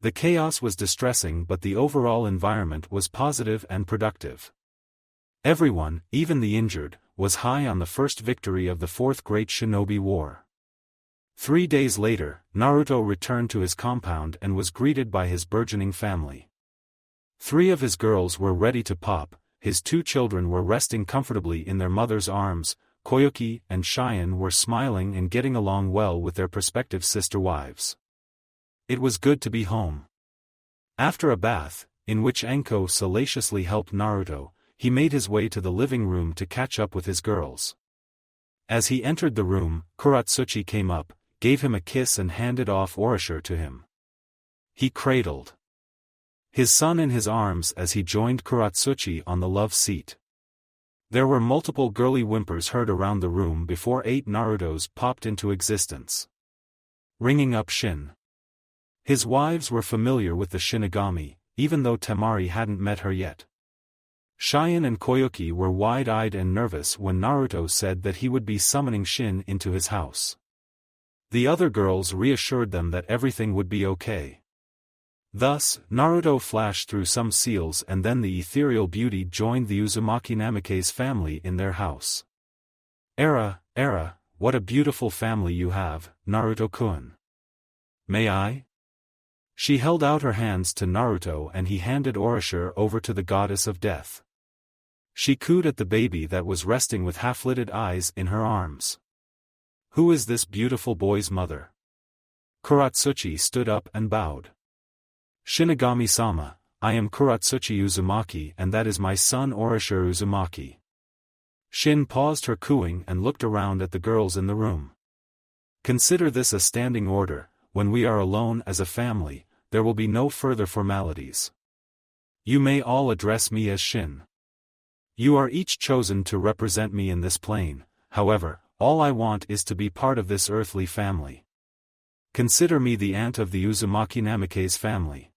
The chaos was distressing but the overall environment was positive and productive. Everyone, even the injured, was high on the first victory of the Fourth Great Shinobi War. 3 days later, Naruto returned to his compound and was greeted by his burgeoning family. 3 of his girls were ready to pop, his 2 children were resting comfortably in their mother's arms, Koyuki and Cheyenne were smiling and getting along well with their prospective sister wives. It was good to be home. After a bath, in which Anko salaciously helped Naruto, he made his way to the living room to catch up with his girls. As he entered the room, Kuratsuchi came up, gave him a kiss and handed off Orashur to him. He cradled his son in his arms as he joined Kuratsuchi on the love seat. There were multiple girly whimpers heard around the room before 8 Narutos popped into existence. Ringing up Shin. His wives were familiar with the Shinigami, even though Temari hadn't met her yet. Cheyenne and Koyuki were wide-eyed and nervous when Naruto said that he would be summoning Shin into his house. The other girls reassured them that everything would be okay. Thus, Naruto flashed through some seals and then the ethereal beauty joined the Uzumaki Namikaze family in their house. Era, what a beautiful family you have, Naruto-kun. May I? She held out her hands to Naruto and he handed Orashur over to the goddess of death. She cooed at the baby that was resting with half-lidded eyes in her arms. Who is this beautiful boy's mother? Kuratsuchi stood up and bowed. Shinigami-sama, I am Kuratsuchi Uzumaki and that is my son Orashur Uzumaki. Shin paused her cooing and looked around at the girls in the room. Consider this a standing order, when we are alone as a family, there will be no further formalities. You may all address me as Shin. You are each chosen to represent me in this plane, however, all I want is to be part of this earthly family. Consider me the aunt of the Uzumaki Namikaze family.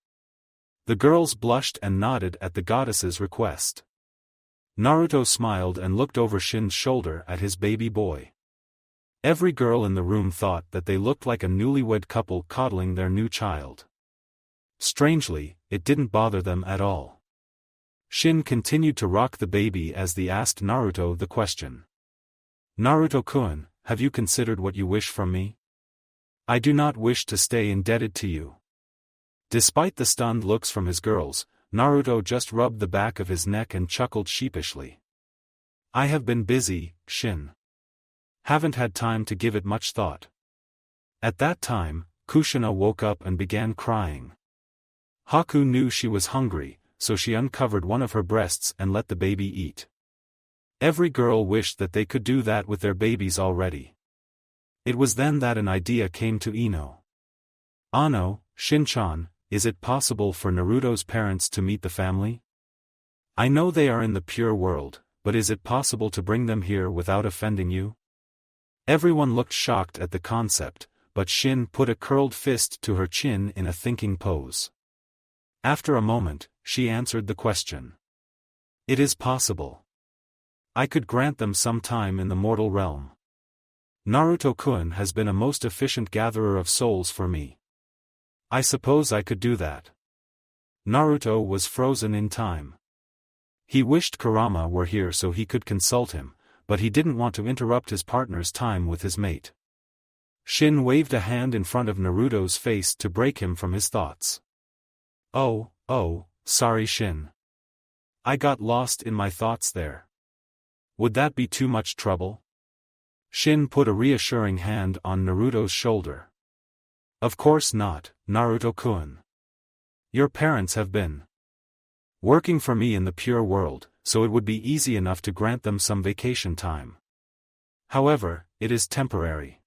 The girls blushed and nodded at the goddess's request. Naruto smiled and looked over Shin's shoulder at his baby boy. Every girl in the room thought that they looked like a newlywed couple coddling their new child. Strangely, it didn't bother them at all. Shin continued to rock the baby as they asked Naruto the question. Naruto-kun, have you considered what you wish from me? I do not wish to stay indebted to you. Despite the stunned looks from his girls, Naruto just rubbed the back of his neck and chuckled sheepishly. I have been busy, Shin. Haven't had time to give it much thought. At that time, Kushina woke up and began crying. Haku knew she was hungry, so she uncovered one of her breasts and let the baby eat. Every girl wished that they could do that with their babies already. It was then that an idea came to Ino. Ano, Shin-chan, is it possible for Naruto's parents to meet the family? I know they are in the pure world, but is it possible to bring them here without offending you? Everyone looked shocked at the concept, but Shin put a curled fist to her chin in a thinking pose. After a moment, she answered the question. It is possible. I could grant them some time in the mortal realm. Naruto-kun has been a most efficient gatherer of souls for me. I suppose I could do that. Naruto was frozen in time. He wished Kurama were here so he could consult him, but he didn't want to interrupt his partner's time with his mate. Shin waved a hand in front of Naruto's face to break him from his thoughts. Oh, sorry Shin. I got lost in my thoughts there. Would that be too much trouble? Shin put a reassuring hand on Naruto's shoulder. Of course not, Naruto-kun. Your parents have been working for me in the pure world, so it would be easy enough to grant them some vacation time. However, it is temporary.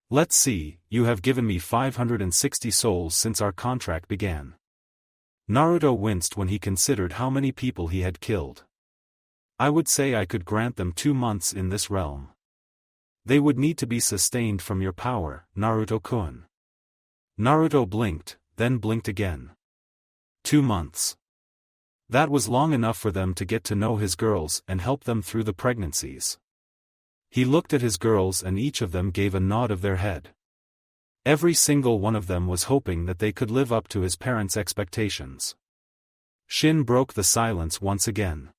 Let's see, you have given me 560 souls since our contract began. Naruto winced when he considered how many people he had killed. I would say I could grant them 2 months in this realm. They would need to be sustained from your power, Naruto-kun. Naruto blinked, then blinked again. 2 months. That was long enough for them to get to know his girls and help them through the pregnancies. He looked at his girls and each of them gave a nod of their head. Every single one of them was hoping that they could live up to his parents' expectations. Shin broke the silence once again.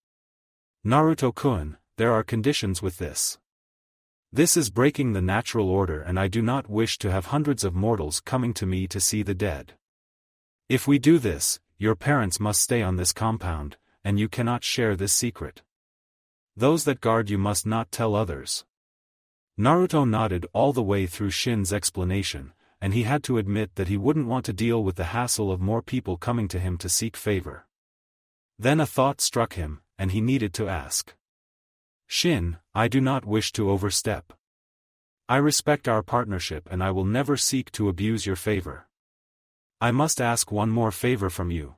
Naruto-kun, there are conditions with this. This is breaking the natural order and I do not wish to have hundreds of mortals coming to me to see the dead. If we do this, your parents must stay on this compound, and you cannot share this secret. Those that guard you must not tell others. Naruto nodded all the way through Shin's explanation, and he had to admit that he wouldn't want to deal with the hassle of more people coming to him to seek favor. Then a thought struck him, and he needed to ask. Shin, I do not wish to overstep. I respect our partnership and I will never seek to abuse your favor. I must ask one more favor from you.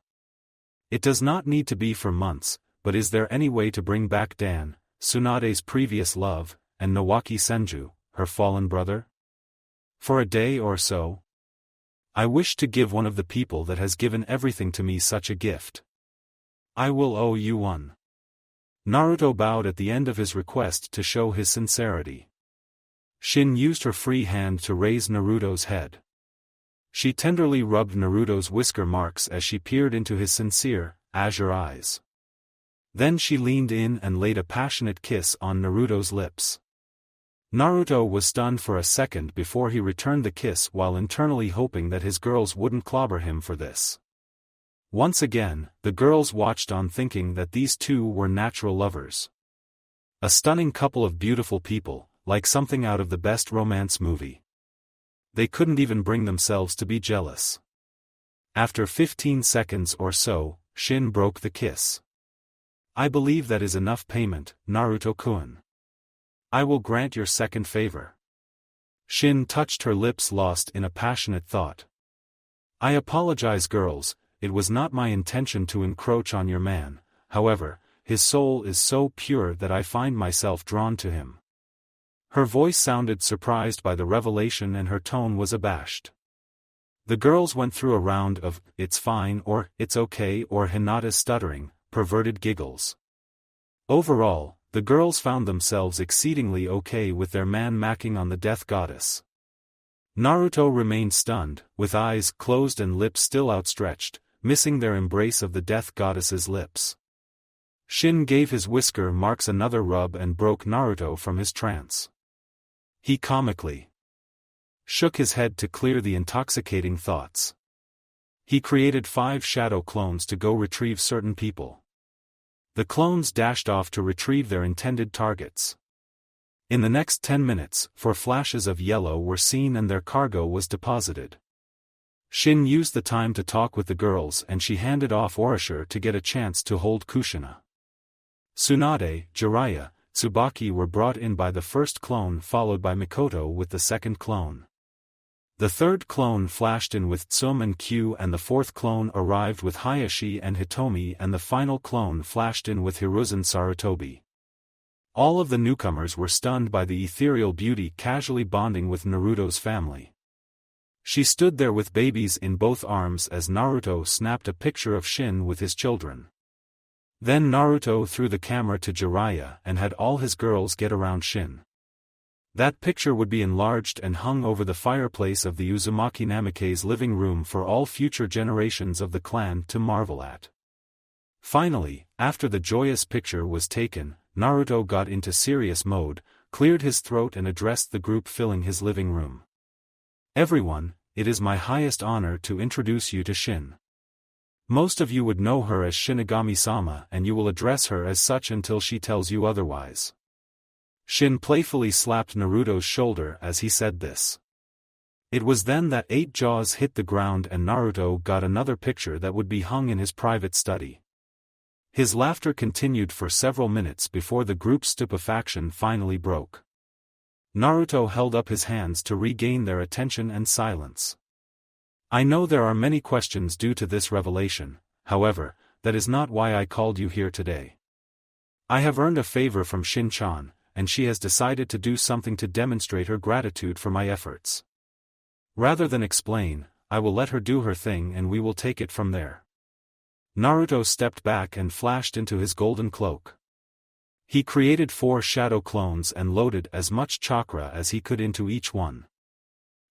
It does not need to be for months, but is there any way to bring back Dan, Tsunade's previous love, and Nawaki Senju, her fallen brother? For a day or so? I wish to give one of the people that has given everything to me such a gift. I will owe you one. Naruto bowed at the end of his request to show his sincerity. Shin used her free hand to raise Naruto's head. She tenderly rubbed Naruto's whisker marks as she peered into his sincere, azure eyes. Then she leaned in and laid a passionate kiss on Naruto's lips. Naruto was stunned for a second before he returned the kiss while internally hoping that his girls wouldn't clobber him for this. Once again, the girls watched on thinking that these two were natural lovers. A stunning couple of beautiful people, like something out of the best romance movie. They couldn't even bring themselves to be jealous. After 15 seconds or so, Shin broke the kiss. I believe that is enough payment, Naruto-kun. I will grant your second favor. Shin touched her lips lost in a passionate thought. I apologize girls, it was not my intention to encroach on your man, however, his soul is so pure that I find myself drawn to him. Her voice sounded surprised by the revelation and her tone was abashed. The girls went through a round of, "It's fine" or "It's okay" or Hinata's stuttering, perverted giggles. Overall, the girls found themselves exceedingly okay with their man macking on the death goddess. Naruto remained stunned, with eyes closed and lips still outstretched, missing their embrace of the death goddess's lips. Shin gave his whisker marks another rub and broke Naruto from his trance. He comically shook his head to clear the intoxicating thoughts. He created 5 shadow clones to go retrieve certain people. The clones dashed off to retrieve their intended targets. In the next 10 minutes, 4 flashes of yellow were seen and their cargo was deposited. Shin used the time to talk with the girls and she handed off Orashur to get a chance to hold Kushina. Tsunade, Jiraiya, Tsubaki were brought in by the first clone followed by Mikoto with the second clone. The third clone flashed in with Tsum and Q and the fourth clone arrived with Hayashi and Hitomi and the final clone flashed in with Hiruzen Sarutobi. All of the newcomers were stunned by the ethereal beauty casually bonding with Naruto's family. She stood there with babies in both arms as Naruto snapped a picture of Shin with his children. Then Naruto threw the camera to Jiraiya and had all his girls get around Shin. That picture would be enlarged and hung over the fireplace of the Uzumaki Namikaze's living room for all future generations of the clan to marvel at. Finally, after the joyous picture was taken, Naruto got into serious mode, cleared his throat and addressed the group filling his living room. Everyone, it is my highest honor to introduce you to Shin. Most of you would know her as Shinigami-sama and you will address her as such until she tells you otherwise. Shin playfully slapped Naruto's shoulder as he said this. It was then that 8 jaws hit the ground and Naruto got another picture that would be hung in his private study. His laughter continued for several minutes before the group's stupefaction finally broke. Naruto held up his hands to regain their attention and silence. I know there are many questions due to this revelation, however, that is not why I called you here today. I have earned a favor from Shin-chan, and she has decided to do something to demonstrate her gratitude for my efforts. Rather than explain, I will let her do her thing and we will take it from there. Naruto stepped back and flashed into his golden cloak. He created 4 shadow clones and loaded as much chakra as he could into each one.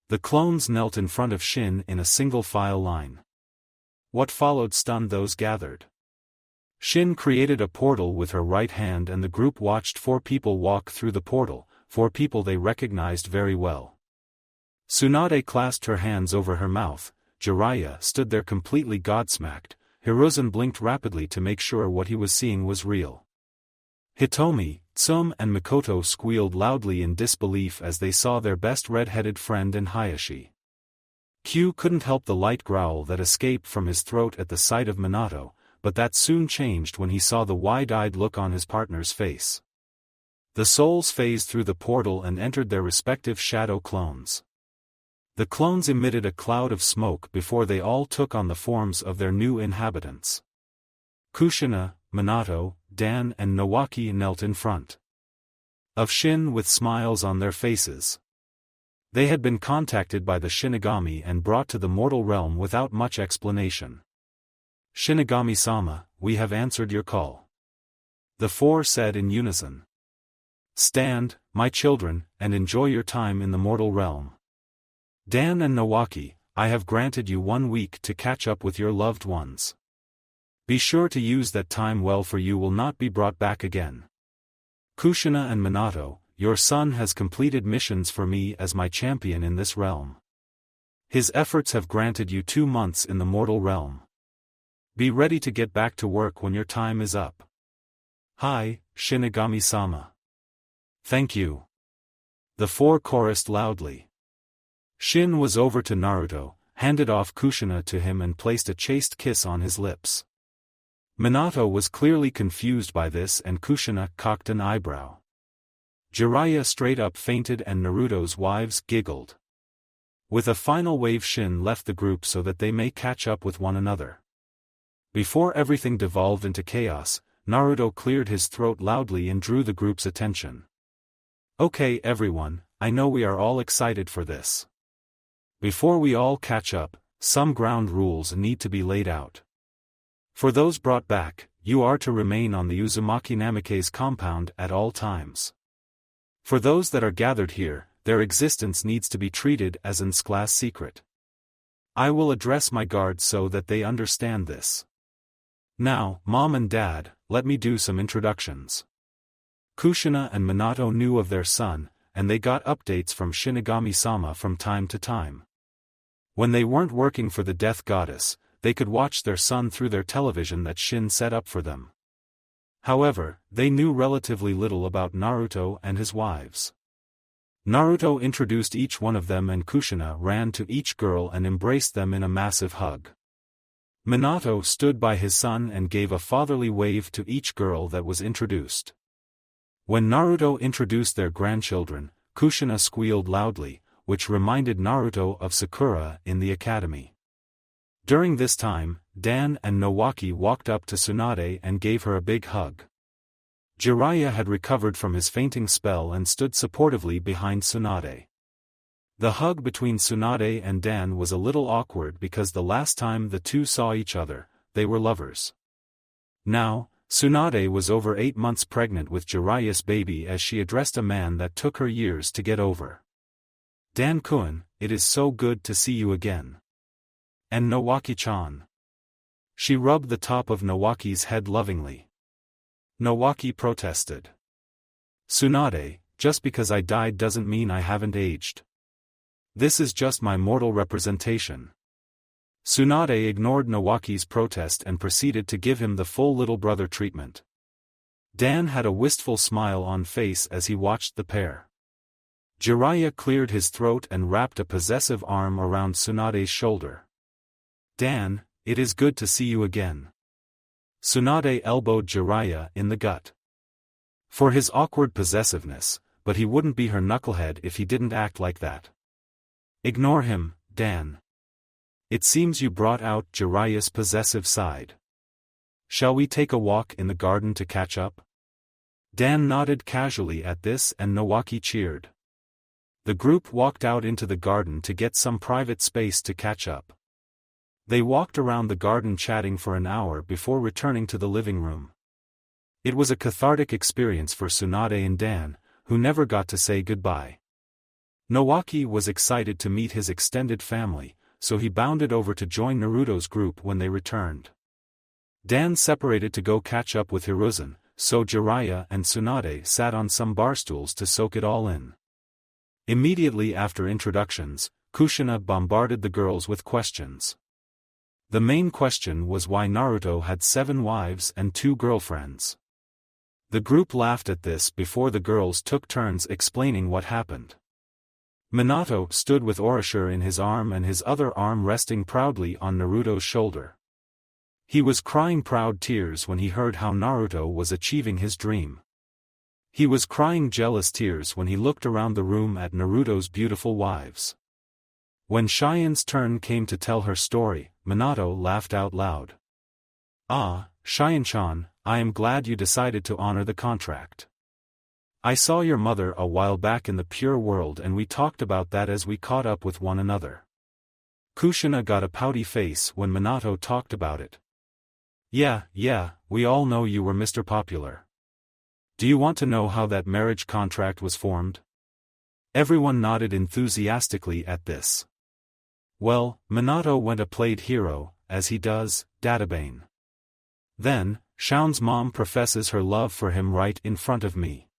The clones knelt in front of Shin in a single file line. What followed stunned those gathered. Shin created a portal with her right hand and the group watched 4 people walk through the portal, 4 people they recognized very well. Tsunade clasped her hands over her mouth, Jiraiya stood there completely godsmacked, Hiruzen blinked rapidly to make sure what he was seeing was real. Hitomi, Tsum and Mikoto squealed loudly in disbelief as they saw their best red-headed friend in Hayashi. Q couldn't help the light growl that escaped from his throat at the sight of Minato, but that soon changed when he saw the wide-eyed look on his partner's face. The souls phased through the portal and entered their respective shadow clones. The clones emitted a cloud of smoke before they all took on the forms of their new inhabitants. Kushina, Minato, Dan and Nawaki knelt in front of Shin with smiles on their faces. They had been contacted by the Shinigami and brought to the mortal realm without much explanation. Shinigami-sama, we have answered your call. The 4 said in unison. Stand, my children, and enjoy your time in the mortal realm. Dan and Nawaki, I have granted you 1 week to catch up with your loved ones. Be sure to use that time well for you will not be brought back again. Kushina and Minato, your son has completed missions for me as my champion in this realm. His efforts have granted you 2 months in the mortal realm. Be ready to get back to work when your time is up. Hi, Shinigami-sama. Thank you. The 4 chorused loudly. Shin was over to Naruto, handed off Kushina to him and placed a chaste kiss on his lips. Minato was clearly confused by this and Kushina cocked an eyebrow. Jiraiya straight up fainted and Naruto's wives giggled. With a final wave Shin left the group so that they may catch up with one another. Before everything devolved into chaos, Naruto cleared his throat loudly and drew the group's attention. Okay everyone, I know we are all excited for this. Before we all catch up, some ground rules need to be laid out. For those brought back, you are to remain on the Uzumaki Namikaze compound at all times. For those that are gathered here, their existence needs to be treated as an class secret. I will address my guards so that they understand this. Now, Mom and Dad, let me do some introductions. Kushina and Minato knew of their son, and they got updates from Shinigami-sama from time to time. When they weren't working for the Death Goddess, they could watch their son through their television that Shin set up for them. However, they knew relatively little about Naruto and his wives. Naruto introduced each one of them and Kushina ran to each girl and embraced them in a massive hug. Minato stood by his son and gave a fatherly wave to each girl that was introduced. When Naruto introduced their grandchildren, Kushina squealed loudly, which reminded Naruto of Sakura in the academy. During this time, Dan and Nawaki walked up to Tsunade and gave her a big hug. Jiraiya had recovered from his fainting spell and stood supportively behind Tsunade. The hug between Tsunade and Dan was a little awkward because the last time the two saw each other, they were lovers. Now, Tsunade was over 8 months pregnant with Jiraiya's baby as she addressed a man that took her years to get over. Dan-kun, it is so good to see you again. And Nawaki-chan. She rubbed the top of Nawaki's head lovingly. Nawaki protested. Tsunade, just because I died doesn't mean I haven't aged. This is just my mortal representation. Tsunade ignored Nawaki's protest and proceeded to give him the full little brother treatment. Dan had a wistful smile on face as he watched the pair. Jiraiya cleared his throat and wrapped a possessive arm around Tsunade's shoulder. Dan, it is good to see you again. Tsunade elbowed Jiraiya in the gut. For his awkward possessiveness, but he wouldn't be her knucklehead if he didn't act like that. Ignore him, Dan. It seems you brought out Jiraiya's possessive side. Shall we take a walk in the garden to catch up? Dan nodded casually at this and Nawaki cheered. The group walked out into the garden to get some private space to catch up. They walked around the garden chatting for an hour before returning to the living room. It was a cathartic experience for Tsunade and Dan, who never got to say goodbye. Nawaki was excited to meet his extended family, so he bounded over to join Naruto's group when they returned. Dan separated to go catch up with Hiruzen, so Jiraiya and Tsunade sat on some barstools to soak it all in. Immediately after introductions, Kushina bombarded the girls with questions. The main question was why Naruto had 7 wives and 2 girlfriends. The group laughed at this before the girls took turns explaining what happened. Minato stood with Orochur in his arm and his other arm resting proudly on Naruto's shoulder. He was crying proud tears when he heard how Naruto was achieving his dream. He was crying jealous tears when he looked around the room at Naruto's beautiful wives. When Cheyenne's turn came to tell her story, Minato laughed out loud. Ah, Cheyenne-chan, I am glad you decided to honor the contract. I saw your mother a while back in the pure world and we talked about that as we caught up with one another. Kushina got a pouty face when Minato talked about it. Yeah, we all know you were Mr. Popular. Do you want to know how that marriage contract was formed? Everyone nodded enthusiastically at this. Well, Minato went a played hero, as he does, Databane. Then, Shaun's mom professes her love for him right in front of me.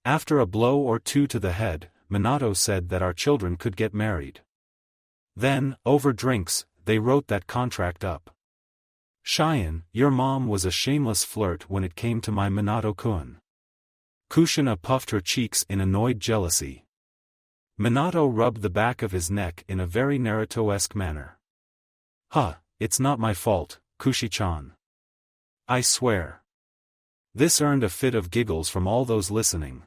After a blow or two to the head, Minato said that our children could get married. Then, over drinks, they wrote that contract up. Cheyenne, your mom was a shameless flirt when it came to my Minato-kun. Kushina puffed her cheeks in annoyed jealousy. Minato rubbed the back of his neck in a very Naruto-esque manner. It's not my fault, Kushi-chan. I swear. This earned a fit of giggles from all those listening.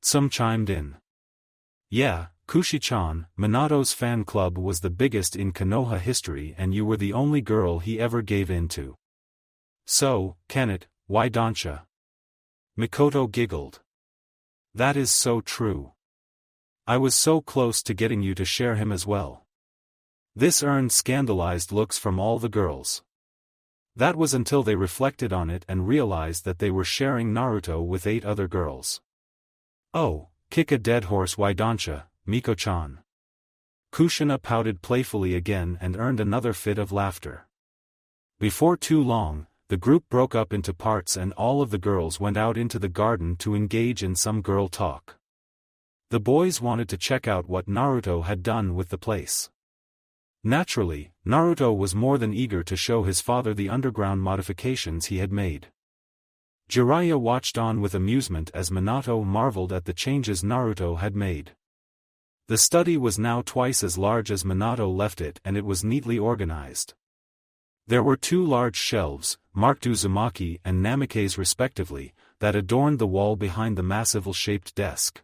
Some chimed in. Yeah, Kushi-chan, Minato's fan club was the biggest in Konoha history and you were the only girl he ever gave in to. So, Kenneth, why don't ya? Mikoto giggled. That is so true. I was so close to getting you to share him as well. This earned scandalized looks from all the girls. That was until they reflected on it and realized that they were sharing Naruto with 8 other girls. Oh, kick a dead horse why don't ya, Miko-chan. Kushina pouted playfully again and earned another fit of laughter. Before too long, the group broke up into parts and all of the girls went out into the garden to engage in some girl talk. The boys wanted to check out what Naruto had done with the place. Naturally, Naruto was more than eager to show his father the underground modifications he had made. Jiraiya watched on with amusement as Minato marveled at the changes Naruto had made. The study was now twice as large as Minato left it and it was neatly organized. There were 2 large shelves, marked Uzumaki and Namikaze respectively, that adorned the wall behind the massive L-shaped desk.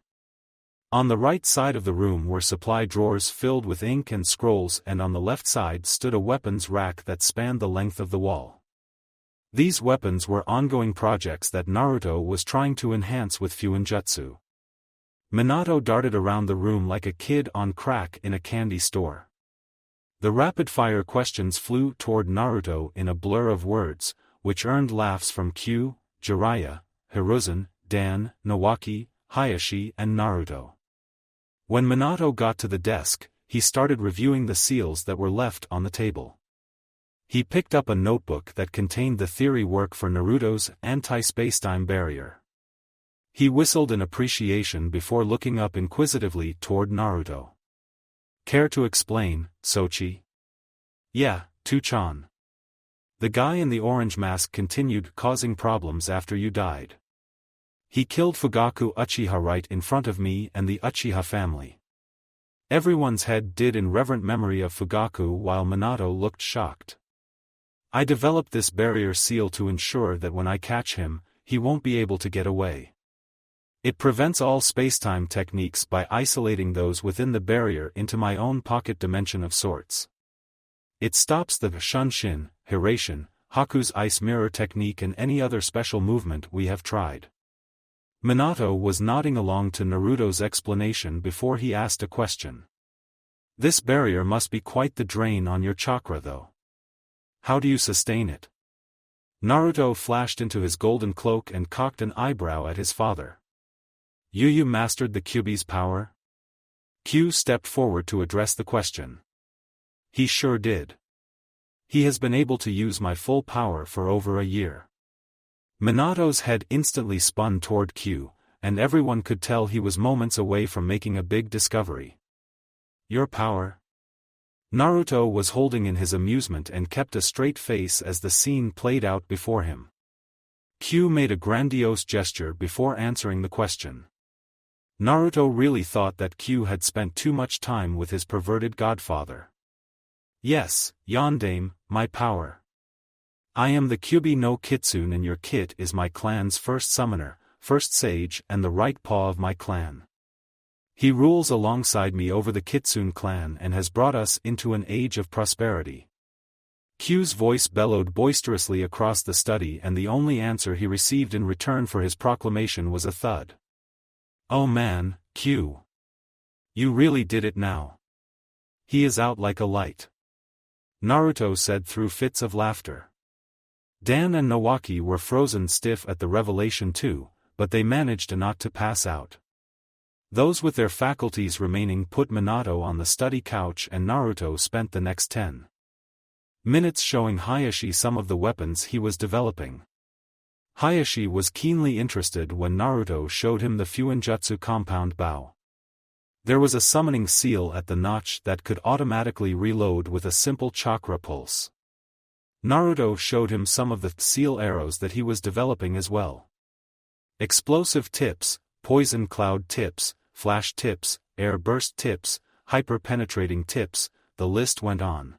On the right side of the room were supply drawers filled with ink and scrolls and on the left side stood a weapons rack that spanned the length of the wall. These weapons were ongoing projects that Naruto was trying to enhance with Fuinjutsu. Minato darted around the room like a kid on crack in a candy store. The rapid-fire questions flew toward Naruto in a blur of words, which earned laughs from Q, Jiraiya, Hiruzen, Dan, Nawaki, Hayashi and Naruto. When Minato got to the desk, he started reviewing the seals that were left on the table. He picked up a notebook that contained the theory work for Naruto's anti-spacetime barrier. He whistled in appreciation before looking up inquisitively toward Naruto. Care to explain, Sochi? Yeah, Two-chan. The guy in the orange mask continued causing problems after you died. He killed Fugaku Uchiha right in front of me and the Uchiha family. Everyone's head did in reverent memory of Fugaku while Minato looked shocked. I developed this barrier seal to ensure that when I catch him, he won't be able to get away. It prevents all spacetime techniques by isolating those within the barrier into my own pocket dimension of sorts. It stops the Shunshin, Hiraishin, Haku's ice mirror technique and any other special movement we have tried. Minato was nodding along to Naruto's explanation before he asked a question. This barrier must be quite the drain on your chakra though. How do you sustain it? Naruto flashed into his golden cloak and cocked an eyebrow at his father. You mastered the Kyuubi's power? Q stepped forward to address the question. He sure did. He has been able to use my full power for over a year. Minato's head instantly spun toward Q, and everyone could tell he was moments away from making a big discovery. Your power? Naruto was holding in his amusement and kept a straight face as the scene played out before him. Q made a grandiose gesture before answering the question. Naruto really thought that Q had spent too much time with his perverted godfather. Yes, Yondaime, my power. I am the Kyuubi no Kitsune and your kit is my clan's first summoner, first sage and the right paw of my clan. He rules alongside me over the Kitsune clan and has brought us into an age of prosperity. Q's voice bellowed boisterously across the study and the only answer he received in return for his proclamation was a thud. Oh man, Q. You really did it now. He is out like a light. Naruto said through fits of laughter. Dan and Nawaki were frozen stiff at the revelation too, but they managed not to pass out. Those with their faculties remaining put Minato on the study couch and Naruto spent the next 10 minutes showing Hayashi some of the weapons he was developing. Hayashi was keenly interested when Naruto showed him the Fuinjutsu compound bow. There was a summoning seal at the notch that could automatically reload with a simple chakra pulse. Naruto showed him some of the seal arrows that he was developing as well. Explosive tips, poison cloud tips, flash tips, air burst tips, hyper-penetrating tips, the list went on.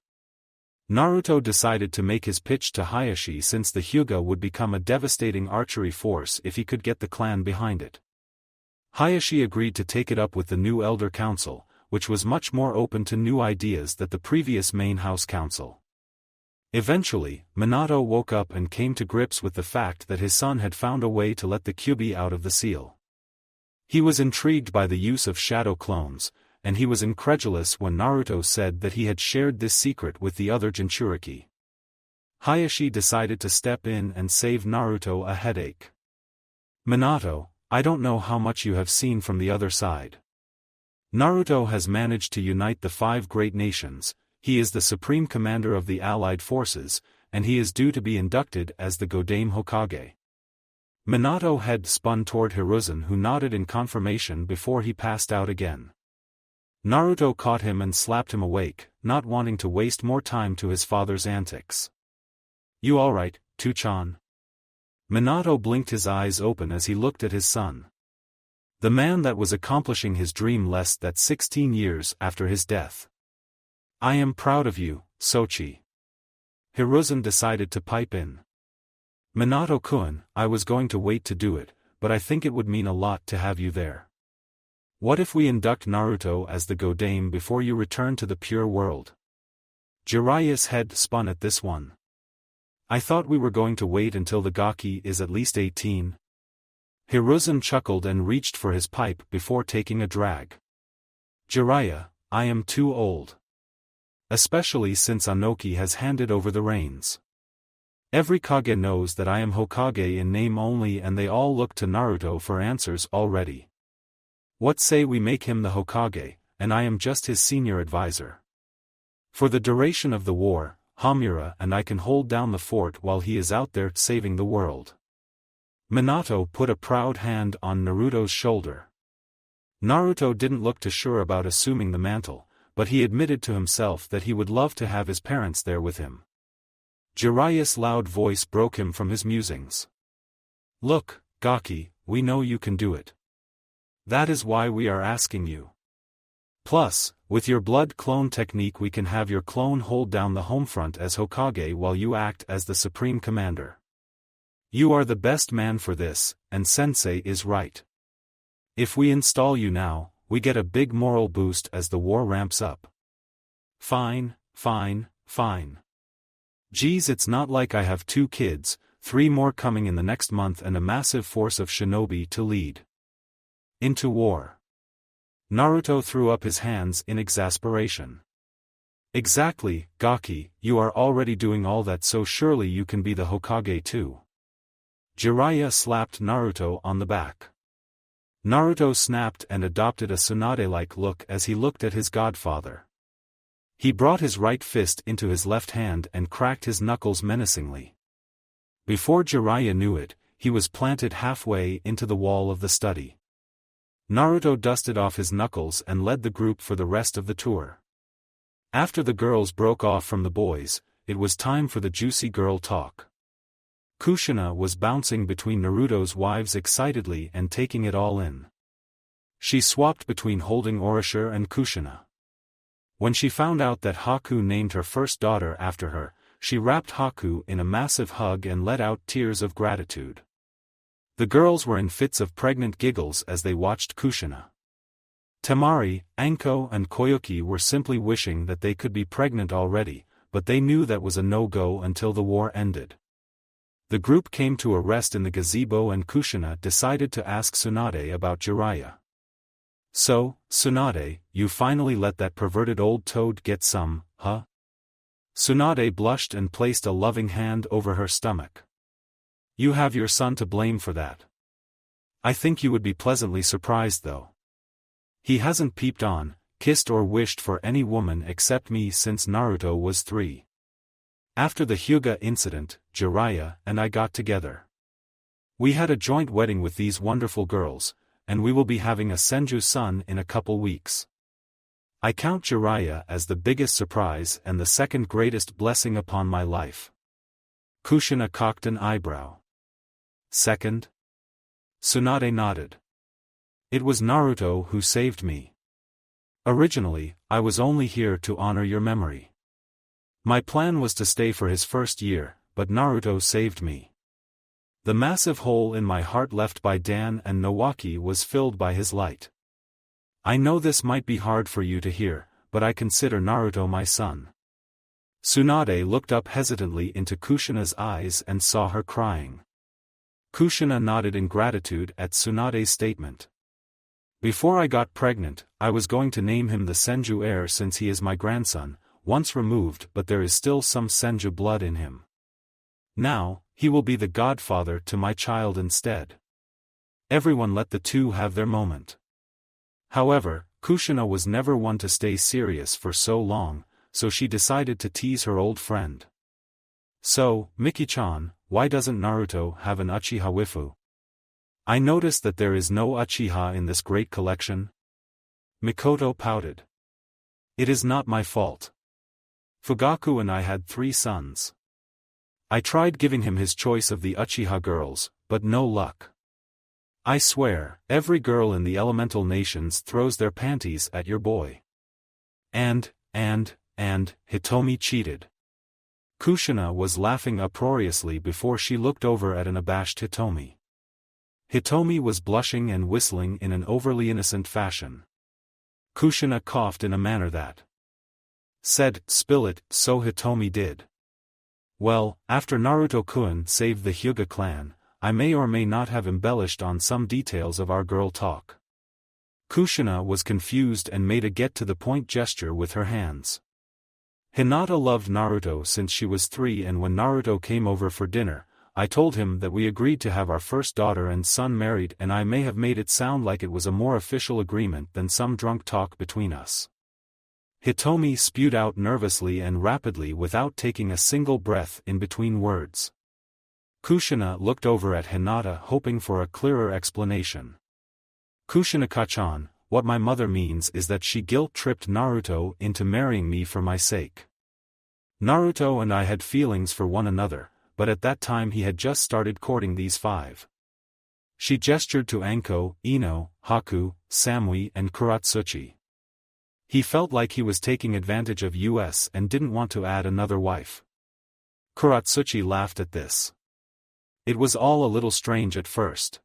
Naruto decided to make his pitch to Hayashi since the Hyuga would become a devastating archery force if he could get the clan behind it. Hayashi agreed to take it up with the new Elder Council, which was much more open to new ideas than the previous main house council. Eventually, Minato woke up and came to grips with the fact that his son had found a way to let the Kyuubi out of the seal. He was intrigued by the use of shadow clones, and he was incredulous when Naruto said that he had shared this secret with the other Jinchuriki. Hayashi decided to step in and save Naruto a headache. Minato, I don't know how much you have seen from the other side. Naruto has managed to unite the 5 great nations, he is the supreme commander of the allied forces, and he is due to be inducted as the Godame Hokage. Minato head spun toward Hiruzen who nodded in confirmation before he passed out again. Naruto caught him and slapped him awake, not wanting to waste more time to his father's antics. You alright, Two-chan? Minato blinked his eyes open as he looked at his son. The man that was accomplishing his dream less than 16 years after his death. I am proud of you, Sochi. Hiruzen decided to pipe in. Minato-kun, I was going to wait to do it, but I think it would mean a lot to have you there. What if we induct Naruto as the Godame before you return to the pure world? Jiraiya's head spun at this one. I thought we were going to wait until the Gaki is at least 18. Hiruzen chuckled and reached for his pipe before taking a drag. Jiraiya, I am too old. Especially since Anoki has handed over the reins. Every Kage knows that I am Hokage in name only, and they all look to Naruto for answers already. What say we make him the Hokage, and I am just his senior advisor. For the duration of the war, Hamura and I can hold down the fort while he is out there saving the world. Minato put a proud hand on Naruto's shoulder. Naruto didn't look too sure about assuming the mantle, but he admitted to himself that he would love to have his parents there with him. Jiraiya's loud voice broke him from his musings. Look, Gaki, we know you can do it. That is why we are asking you. Plus, with your blood clone technique we can have your clone hold down the home front as Hokage while you act as the supreme commander. You are the best man for this, and Sensei is right. If we install you now, we get a big moral boost as the war ramps up. Fine, fine, fine. Geez, it's not like I have 2 kids, 3 more coming in the next month and a massive force of shinobi to lead into war. Naruto threw up his hands in exasperation. Exactly, Gaki, you are already doing all that, so surely you can be the Hokage too. Jiraiya slapped Naruto on the back. Naruto snapped and adopted a Tsunade-like look as he looked at his godfather. He brought his right fist into his left hand and cracked his knuckles menacingly. Before Jiraiya knew it, he was planted halfway into the wall of the study. Naruto dusted off his knuckles and led the group for the rest of the tour. After the girls broke off from the boys, it was time for the juicy girl talk. Kushina was bouncing between Naruto's wives excitedly and taking it all in. She swapped between holding Orochi and Kushina. When she found out that Haku named her first daughter after her, she wrapped Haku in a massive hug and let out tears of gratitude. The girls were in fits of pregnant giggles as they watched Kushina. Temari, Anko and Koyuki were simply wishing that they could be pregnant already, but they knew that was a no-go until the war ended. The group came to a rest in the gazebo and Kushina decided to ask Tsunade about Jiraiya. So, Tsunade, you finally let that perverted old toad get some, huh? Tsunade blushed and placed a loving hand over her stomach. You have your son to blame for that. I think you would be pleasantly surprised though. He hasn't peeped on, kissed or wished for any woman except me since Naruto was 3. After the Hyuga incident, Jiraiya and I got together. We had a joint wedding with these wonderful girls, and we will be having a Senju son in a couple weeks. I count Jiraiya as the biggest surprise and the second greatest blessing upon my life. Kushina cocked an eyebrow. Second? Tsunade nodded. It was Naruto who saved me. Originally, I was only here to honor your memory. My plan was to stay for his first year, but Naruto saved me. The massive hole in my heart left by Dan and Nowaki was filled by his light. I know this might be hard for you to hear, but I consider Naruto my son. Tsunade looked up hesitantly into Kushina's eyes and saw her crying. Kushina nodded in gratitude at Tsunade's statement. Before I got pregnant, I was going to name him the Senju heir since he is my grandson, once removed, but there is still some Senju blood in him. Now, he will be the godfather to my child instead. Everyone let the two have their moment. However, Kushina was never one to stay serious for so long, so she decided to tease her old friend. So, Miki-chan, why doesn't Naruto have an Uchiha waifu? I noticed that there is no Uchiha in this great collection. Mikoto pouted. It is not my fault. Fugaku and I had 3 sons. I tried giving him his choice of the Uchiha girls, but no luck. I swear, every girl in the elemental nations throws their panties at your boy. And, Hitomi cheated. Kushina was laughing uproariously before she looked over at an abashed Hitomi. Hitomi was blushing and whistling in an overly innocent fashion. Kushina coughed in a manner that said, "Spill it," so Hitomi did. Well, after Naruto-kun saved the Hyuga clan, I may or may not have embellished on some details of our girl talk. Kushina was confused and made a get-to-the-point gesture with her hands. Hinata loved Naruto since she was 3, and when Naruto came over for dinner, I told him that we agreed to have our first daughter and son married, and I may have made it sound like it was a more official agreement than some drunk talk between us. Hitomi spewed out nervously and rapidly without taking a single breath in between words. Kushina looked over at Hinata hoping for a clearer explanation. Kushina-kachan, what my mother means is that she guilt-tripped Naruto into marrying me for my sake. Naruto and I had feelings for one another, but at that time he had just started courting these 5. She gestured to Anko, Ino, Haku, Samui and Kuratsuchi. He felt like he was taking advantage of us and didn't want to add another wife. Kuratsuchi laughed at this. It was all a little strange at first.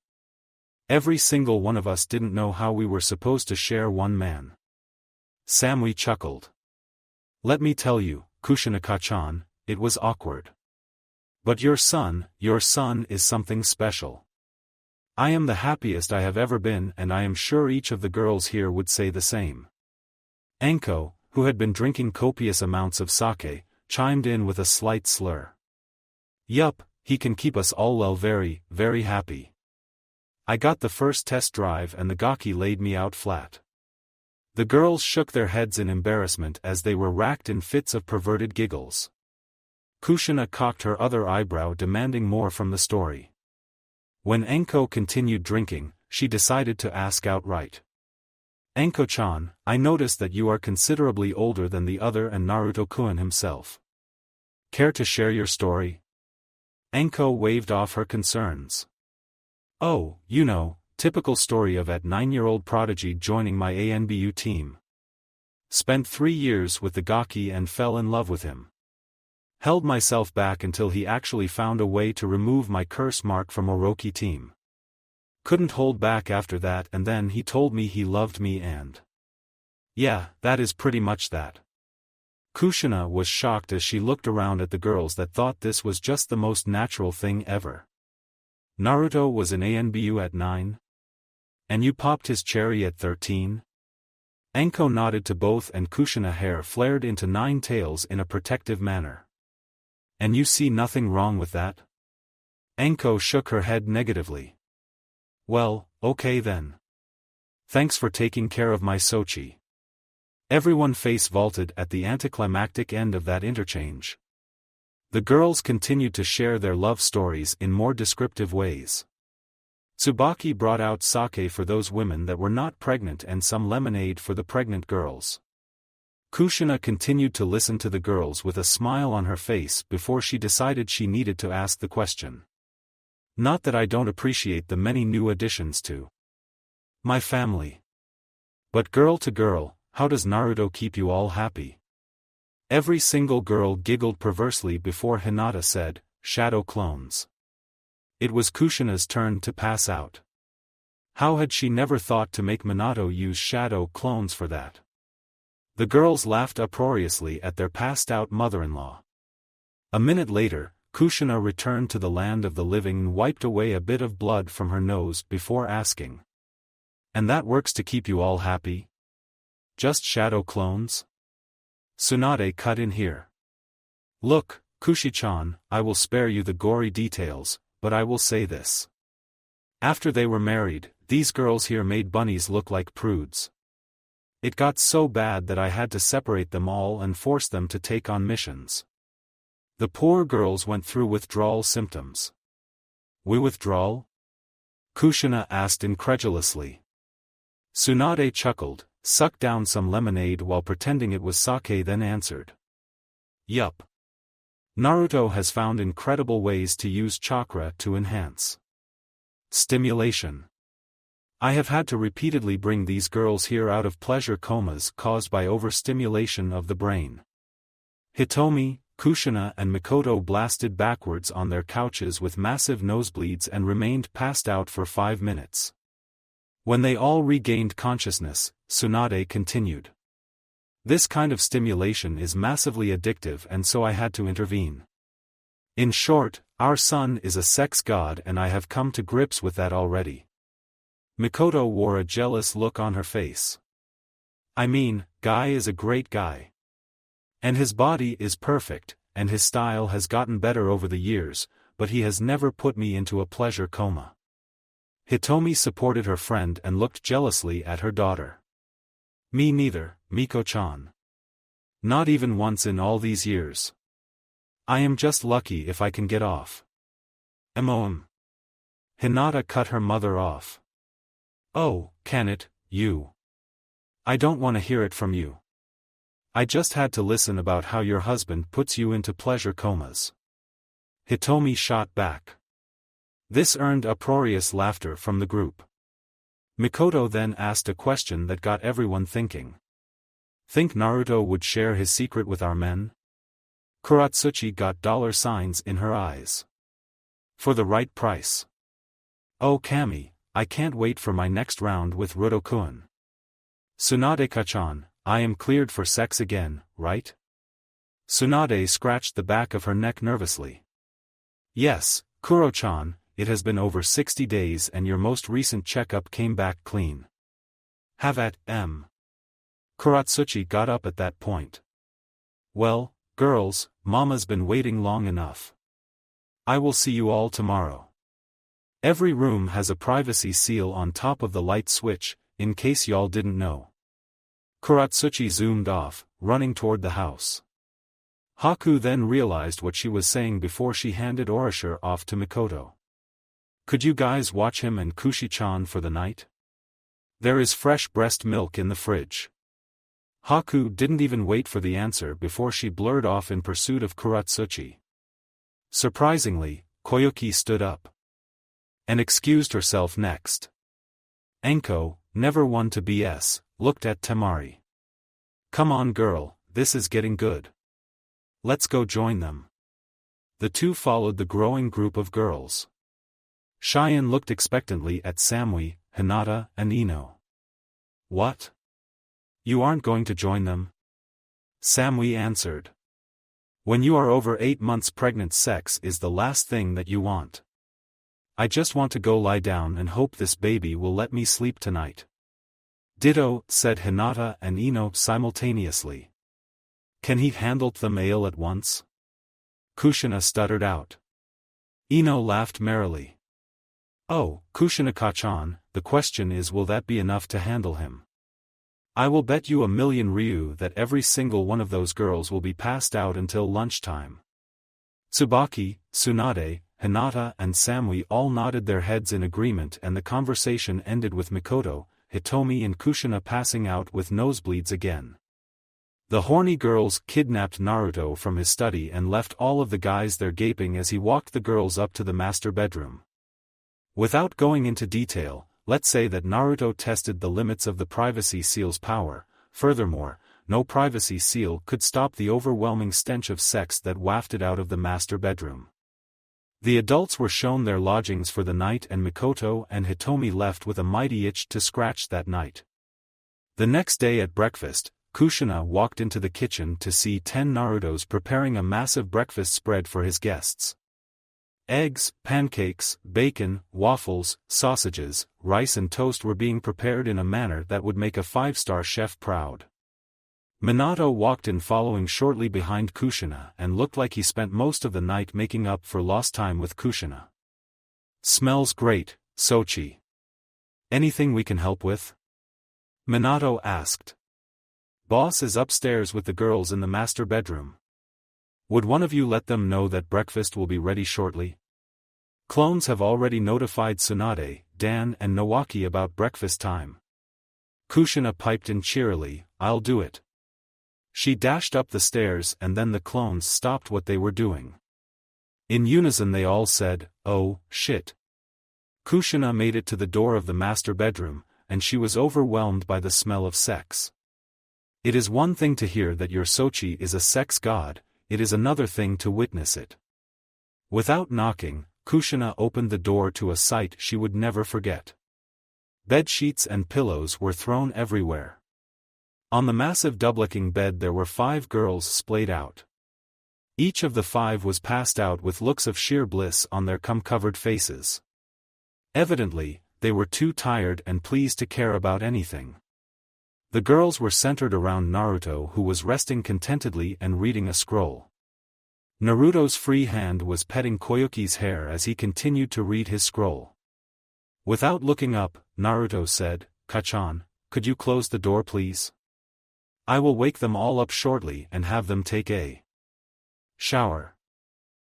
Every single one of us didn't know how we were supposed to share one man. Samui chuckled. Let me tell you, Kushina-kachan, it was awkward. But your son is something special. I am the happiest I have ever been, and I am sure each of the girls here would say the same. Anko, who had been drinking copious amounts of sake, chimed in with a slight slur. Yup, he can keep us all very, very happy. I got the first test drive and the gaki laid me out flat. The girls shook their heads in embarrassment as they were racked in fits of perverted giggles. Kushina cocked her other eyebrow, demanding more from the story. When Anko continued drinking, she decided to ask outright. Anko-chan, I noticed that you are considerably older than the other and Naruto-kun himself. Care to share your story? Anko waved off her concerns. Oh, typical story of at 9-year-old prodigy joining my ANBU team. Spent 3 years with the gaki and fell in love with him. Held myself back until he actually found a way to remove my curse mark from Orochi team. Couldn't hold back after that, and then he told me he loved me and... Yeah, that is pretty much that. Kushina was shocked as she looked around at the girls that thought this was just the most natural thing ever. Naruto was in ANBU at 9? And you popped his cherry at 13? Anko nodded to both and Kushina hair flared into 9 tails in a protective manner. And you see nothing wrong with that? Anko shook her head negatively. Well, okay then. Thanks for taking care of my Sochi. Everyone face vaulted at the anticlimactic end of that interchange. The girls continued to share their love stories in more descriptive ways. Tsubaki brought out sake for those women that were not pregnant and some lemonade for the pregnant girls. Kushina continued to listen to the girls with a smile on her face before she decided she needed to ask the question. Not that I don't appreciate the many new additions to my family. But girl to girl, how does Naruto keep you all happy? Every single girl giggled perversely before Hinata said, shadow clones. It was Kushina's turn to pass out. How had she never thought to make Minato use shadow clones for that? The girls laughed uproariously at their passed-out mother-in-law. A minute later, Kushina returned to the land of the living and wiped away a bit of blood from her nose before asking. And that works to keep you all happy? Just shadow clones? Tsunade cut in here. Look, Kushi-chan, I will spare you the gory details, but I will say this. After they were married, these girls here made bunnies look like prudes. It got so bad that I had to separate them all and force them to take on missions. The poor girls went through withdrawal symptoms. Withdrawal? Kushina asked incredulously. Tsunade chuckled, sucked down some lemonade while pretending it was sake, then answered. Yup. Naruto has found incredible ways to use chakra to enhance stimulation. I have had to repeatedly bring these girls here out of pleasure comas caused by overstimulation of the brain. Hitomi, Kushina and Mikoto blasted backwards on their couches with massive nosebleeds and remained passed out for 5 minutes. When they all regained consciousness, Tsunade continued. This kind of stimulation is massively addictive, and so I had to intervene. In short, our son is a sex god and I have come to grips with that already. Mikoto wore a jealous look on her face. I mean, Guy is a great guy. And his body is perfect, and his style has gotten better over the years, but he has never put me into a pleasure coma. Hitomi supported her friend and looked jealously at her daughter. Me neither, Miko-chan. Not even once in all these years. I am just lucky if I can get off. MOM. Hinata cut her mother off. Oh, can it, you? I don't want to hear it from you. I just had to listen about how your husband puts you into pleasure comas. Hitomi shot back. This earned uproarious laughter from the group. Mikoto then asked a question that got everyone thinking. Think Naruto would share his secret with our men? Kuratsuchi got dollar signs in her eyes. For the right price. Oh Kami, I can't wait for my next round with Rudo-kun. Tsunade-ka-chan, I am cleared for sex again, right? Tsunade scratched the back of her neck nervously. Yes, Kuro-chan, it has been over 60 days and your most recent checkup came back clean. Have at, M. Kuratsuchi got up at that point. Well, girls, Mama's been waiting long enough. I will see you all tomorrow. Every room has a privacy seal on top of the light switch, in case y'all didn't know. Kuratsuchi zoomed off, running toward the house. Haku then realized what she was saying before she handed Orashir off to Mikoto. Could you guys watch him and Kushi-chan for the night? There is fresh breast milk in the fridge. Haku didn't even wait for the answer before she blurred off in pursuit of Kuratsuchi. Surprisingly, Koyuki stood up and excused herself next. Enko, never one to BS, looked at Temari. Come on girl, this is getting good. Let's go join them. The two followed the growing group of girls. Cheyenne looked expectantly at Samui, Hinata, and Ino. What? You aren't going to join them? Samui answered. When you are over 8 months pregnant, sex is the last thing that you want. I just want to go lie down and hope this baby will let me sleep tonight. Ditto, said Hinata and Ino simultaneously. Can he handle the male at once? Kushina stuttered out. Ino laughed merrily. Oh, Kushina-ka-chan, the question is, will that be enough to handle him? I will bet you 1,000,000 ryu that every single one of those girls will be passed out until lunchtime. Tsubaki, Tsunade, Hinata and Samui all nodded their heads in agreement, and the conversation ended with Mikoto, Hitomi and Kushina passing out with nosebleeds again. The horny girls kidnapped Naruto from his study and left all of the guys there gaping as he walked the girls up to the master bedroom. Without going into detail, let's say that Naruto tested the limits of the privacy seal's power. Furthermore, no privacy seal could stop the overwhelming stench of sex that wafted out of the master bedroom. The adults were shown their lodgings for the night, and Mikoto and Hitomi left with a mighty itch to scratch that night. The next day at breakfast, Kushina walked into the kitchen to see 10 Narutos preparing a massive breakfast spread for his guests. Eggs, pancakes, bacon, waffles, sausages, rice and toast were being prepared in a manner that would make a 5-star chef proud. Minato walked in following shortly behind Kushina and looked like he spent most of the night making up for lost time with Kushina. Smells great, Sochi. Anything we can help with? Minato asked. Boss is upstairs with the girls in the master bedroom. Would one of you let them know that breakfast will be ready shortly? Clones have already notified Tsunade, Dan and Nowaki about breakfast time. Kushina piped in cheerily, I'll do it. She dashed up the stairs and then the clones stopped what they were doing. In unison they all said, oh, shit. Kushina made it to the door of the master bedroom, and she was overwhelmed by the smell of sex. It is one thing to hear that your Sochi is a sex god, it is another thing to witness it. Without knocking, Kushina opened the door to a sight she would never forget. Bed sheets and pillows were thrown everywhere. On the massive double-king bed there were 5 girls splayed out. Each of the 5 was passed out with looks of sheer bliss on their cum-covered faces. Evidently, they were too tired and pleased to care about anything. The girls were centered around Naruto, who was resting contentedly and reading a scroll. Naruto's free hand was petting Koyuki's hair as he continued to read his scroll. Without looking up, Naruto said, "Kachan, could you close the door please? I will wake them all up shortly and have them take a shower."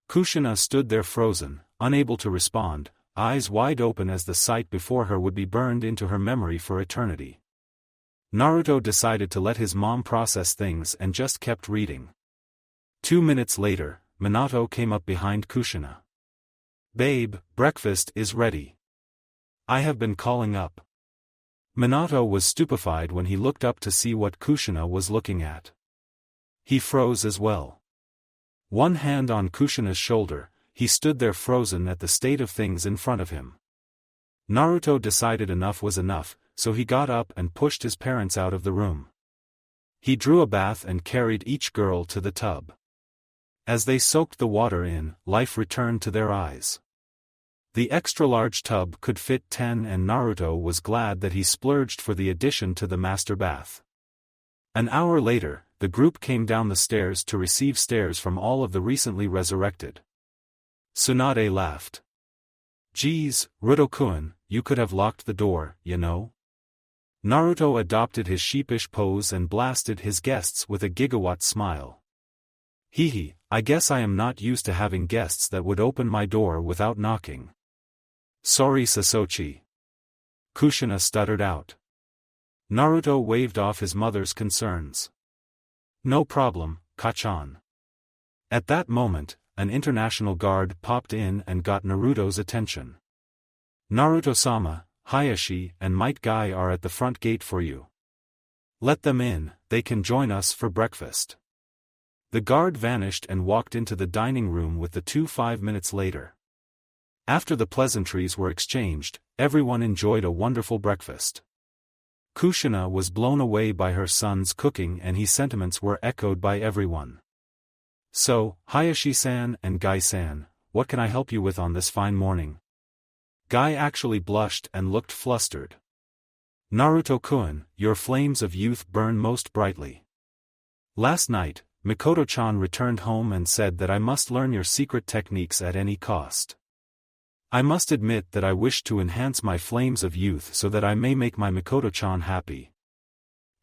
Kushina stood there frozen, unable to respond, eyes wide open as the sight before her would be burned into her memory for eternity. Naruto decided to let his mom process things and just kept reading. 2 minutes later, Minato came up behind Kushina. "Babe, breakfast is ready. I have been calling up." Minato was stupefied when he looked up to see what Kushina was looking at. He froze as well. One hand on Kushina's shoulder, he stood there frozen at the state of things in front of him. Naruto decided enough was enough, so he got up and pushed his parents out of the room. He drew a bath and carried each girl to the tub. As they soaked the water in, life returned to their eyes. The extra-large tub could fit 10 and Naruto was glad that he splurged for the addition to the master bath. An hour later, the group came down the stairs to receive stares from all of the recently resurrected. Tsunade laughed. "Geez, Ruto-kun, you could have locked the door, you know?" Naruto adopted his sheepish pose and blasted his guests with a gigawatt smile. "Hehe, I guess I am not used to having guests that would open my door without knocking." "Sorry Sasauchi." Kushina stuttered out. Naruto waved off his mother's concerns. "No problem, Kachan." At that moment, an international guard popped in and got Naruto's attention. "Naruto-sama, Hayashi and Might Guy are at the front gate for you. Let them in, they can join us for breakfast." The guard vanished and walked into the dining room with the 2 5 minutes later. After the pleasantries were exchanged, everyone enjoyed a wonderful breakfast. Kushina was blown away by her son's cooking and his sentiments were echoed by everyone. "So, Hayashi-san and Guy-san, what can I help you with on this fine morning?" Guy actually blushed and looked flustered. "Naruto-kun, your flames of youth burn most brightly. Last night, Mikoto-chan returned home and said that I must learn your secret techniques at any cost. I must admit that I wish to enhance my flames of youth so that I may make my Mikoto-chan happy."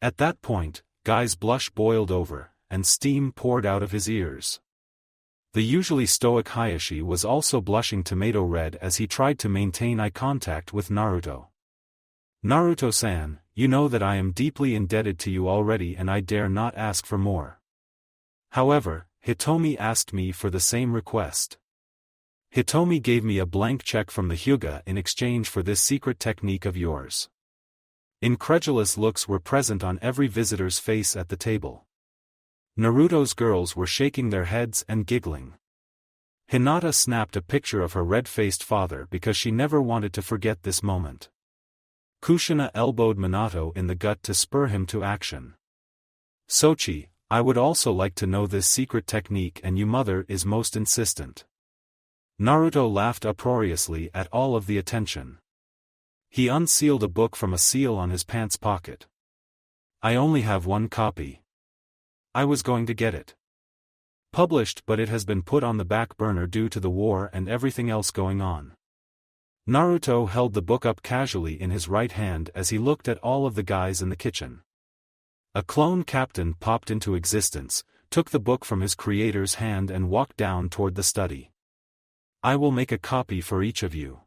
At that point, Guy's blush boiled over, and steam poured out of his ears. The usually stoic Hayashi was also blushing tomato red as he tried to maintain eye contact with Naruto. "Naruto-san, you know that I am deeply indebted to you already and I dare not ask for more. However, Hitomi asked me for the same request. Hitomi gave me a blank check from the Hyuga in exchange for this secret technique of yours." Incredulous looks were present on every visitor's face at the table. Naruto's girls were shaking their heads and giggling. Hinata snapped a picture of her red-faced father because she never wanted to forget this moment. Kushina elbowed Minato in the gut to spur him to action. "Sochi, I would also like to know this secret technique and you mother is most insistent." Naruto laughed uproariously at all of the attention. He unsealed a book from a seal on his pants pocket. "I only have one copy. I was going to get it published but it has been put on the back burner due to the war and everything else going on." Naruto held the book up casually in his right hand as he looked at all of the guys in the kitchen. A clone captain popped into existence, took the book from his creator's hand and walked down toward the study. "I will make a copy for each of you.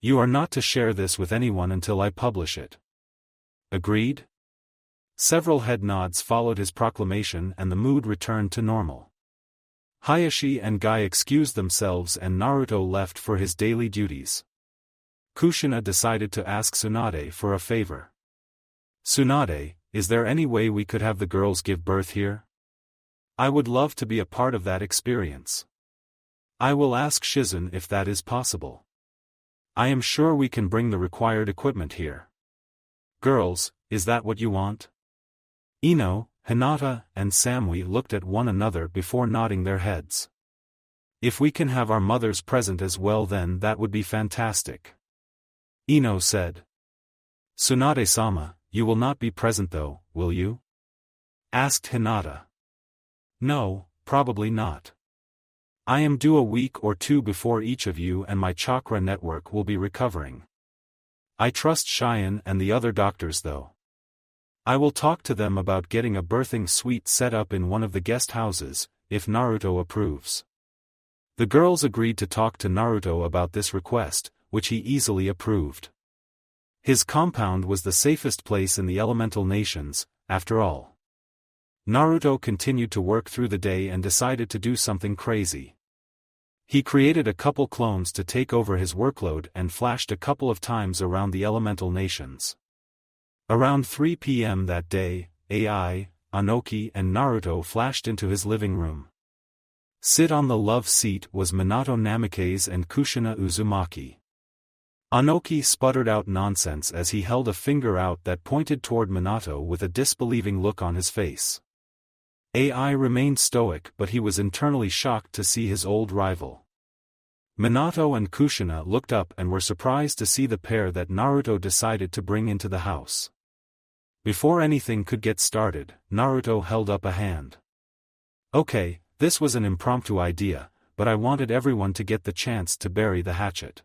You are not to share this with anyone until I publish it. Agreed?" Several head nods followed his proclamation and the mood returned to normal. Hayashi and Guy excused themselves and Naruto left for his daily duties. Kushina decided to ask Tsunade for a favor. "Tsunade, is there any way we could have the girls give birth here? I would love to be a part of that experience. I will ask Shizen if that is possible. I am sure we can bring the required equipment here. Girls, is that what you want? Ino, Hinata and Samui looked at one another before nodding their heads. If we can have our mothers present as well, then that would be fantastic. Ino said. Tsunade-sama, you will not be present though, will you? Asked Hinata. No, probably not. I am due a week or two before each of you, and my chakra network will be recovering. I trust Cheyenne and the other doctors though. I will talk to them about getting a birthing suite set up in one of the guest houses, if Naruto approves. The girls agreed to talk to Naruto about this request, which he easily approved. His compound was the safest place in the elemental nations, after all. Naruto continued to work through the day and decided to do something crazy. He created a couple clones to take over his workload and flashed a couple of times around the elemental nations. Around 3 p.m. that day, AI, Anoki and Naruto flashed into his living room. Sit on the love seat was Minato Namikaze and Kushina Uzumaki. Anoki sputtered out nonsense as he held a finger out that pointed toward Minato with a disbelieving look on his face. AI remained stoic, but he was internally shocked to see his old rival. Minato and Kushina looked up and were surprised to see the pair that Naruto decided to bring into the house. Before anything could get started, Naruto held up a hand. Okay, this was an impromptu idea, but I wanted everyone to get the chance to bury the hatchet.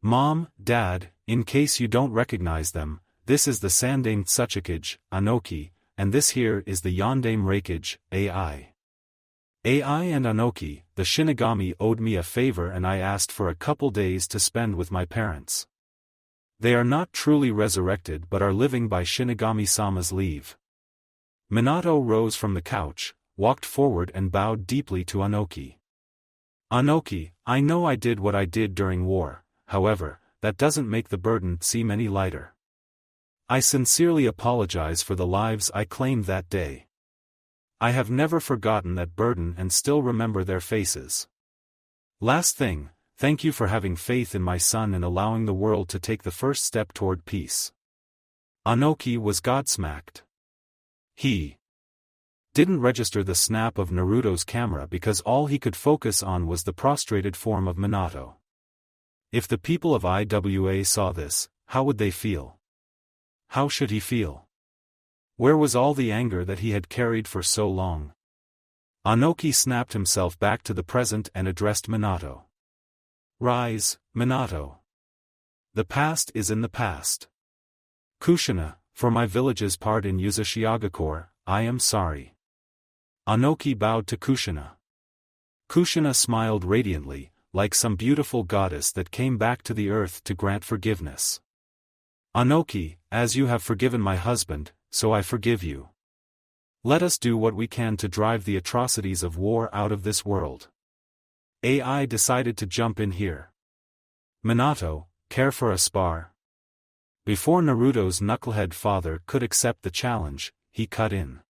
Mom, Dad, in case you don't recognize them, this is the Sandame Tsuchikage, Anoki, and this here is the Yondame Reikage, AI. AI and Anoki, the Shinigami owed me a favor and I asked for a couple days to spend with my parents. They are not truly resurrected but are living by Shinigami-sama's leave. Minato rose from the couch, walked forward and bowed deeply to Anoki. Anoki, I know I did what I did during war, however, that doesn't make the burden seem any lighter. I sincerely apologize for the lives I claimed that day. I have never forgotten that burden and still remember their faces. Last thing, thank you for having faith in my son and allowing the world to take the first step toward peace. Anoki was godsmacked. He didn't register the snap of Naruto's camera because all he could focus on was the prostrated form of Minato. If the people of IWA saw this, how would they feel? How should he feel? Where was all the anger that he had carried for so long? Anoki snapped himself back to the present and addressed Minato. Rise, Minato. The past is in the past. Kushina, for my village's part in Uzumaki, I am sorry. Anoki bowed to Kushina. Kushina smiled radiantly, like some beautiful goddess that came back to the earth to grant forgiveness. Anoki, as you have forgiven my husband, so I forgive you. Let us do what we can to drive the atrocities of war out of this world. AI decided to jump in here. Minato, care for a spar? Before Naruto's knucklehead father could accept the challenge, he cut in.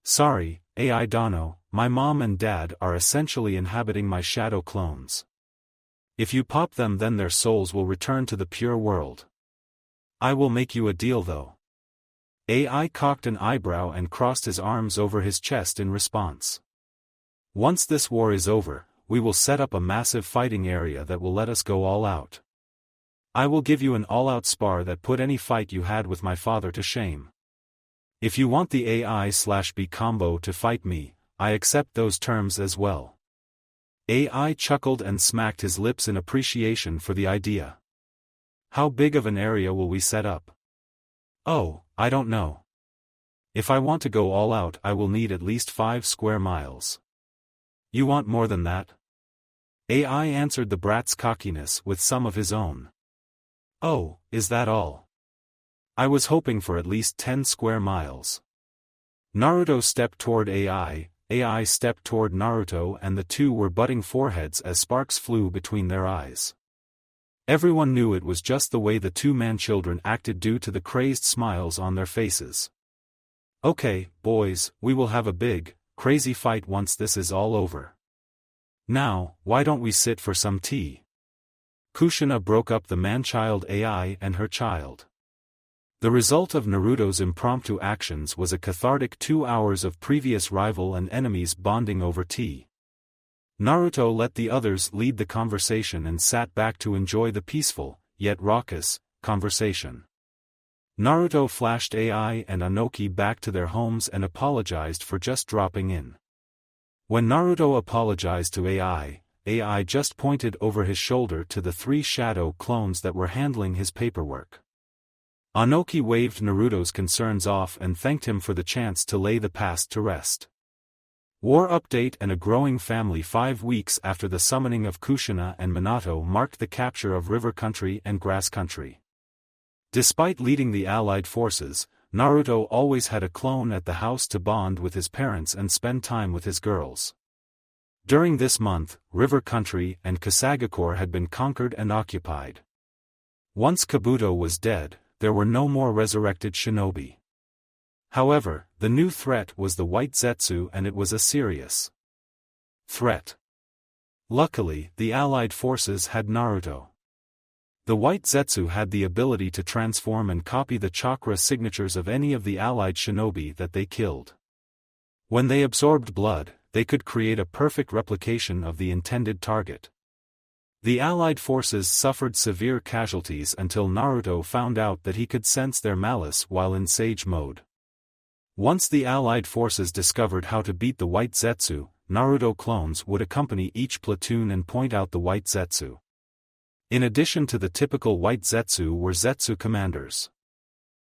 Sorry, AI Dano, my mom and dad are essentially inhabiting my shadow clones. If you pop them then their souls will return to the pure world. I will make you a deal though. AI cocked an eyebrow and crossed his arms over his chest in response. Once this war is over, we will set up a massive fighting area that will let us go all out. I will give you an all-out spar that put any fight you had with my father to shame. If you want the AI/B combo to fight me, I accept those terms as well. AI chuckled and smacked his lips in appreciation for the idea. How big of an area will we set up? Oh, I don't know. If I want to go all out I will need at least 5 square miles. You want more than that? AI answered the brat's cockiness with some of his own. Oh, is that all? I was hoping for at least 10 square miles. Naruto stepped toward AI stepped toward Naruto and the two were butting foreheads as sparks flew between their eyes. Everyone knew it was just the way the two man-children acted due to the crazed smiles on their faces. Okay, boys, we will have a big, crazy fight once this is all over. Now, why don't we sit for some tea? Kushina broke up the man-child AI and her child. The result of Naruto's impromptu actions was a cathartic 2 hours of previous rival and enemies bonding over tea. Naruto let the others lead the conversation and sat back to enjoy the peaceful, yet raucous, conversation. Naruto flashed Ai and Anoki back to their homes and apologized for just dropping in. When Naruto apologized to Ai just pointed over his shoulder to the 3 shadow clones that were handling his paperwork. Anoki waved Naruto's concerns off and thanked him for the chance to lay the past to rest. War update and a growing family. 5 weeks after the summoning of Kushina and Minato marked the capture of River Country and Grass Country. Despite leading the allied forces, Naruto always had a clone at the house to bond with his parents and spend time with his girls. During this month, River Country and Kasagakure had been conquered and occupied. Once Kabuto was dead, there were no more resurrected shinobi. However, the new threat was the White Zetsu, and it was a serious threat. Luckily, the allied forces had Naruto. The White Zetsu had the ability to transform and copy the chakra signatures of any of the allied shinobi that they killed. When they absorbed blood, they could create a perfect replication of the intended target. The allied forces suffered severe casualties until Naruto found out that he could sense their malice while in Sage mode. Once the allied forces discovered how to beat the White Zetsu, Naruto clones would accompany each platoon and point out the White Zetsu. In addition to the typical White Zetsu were Zetsu commanders.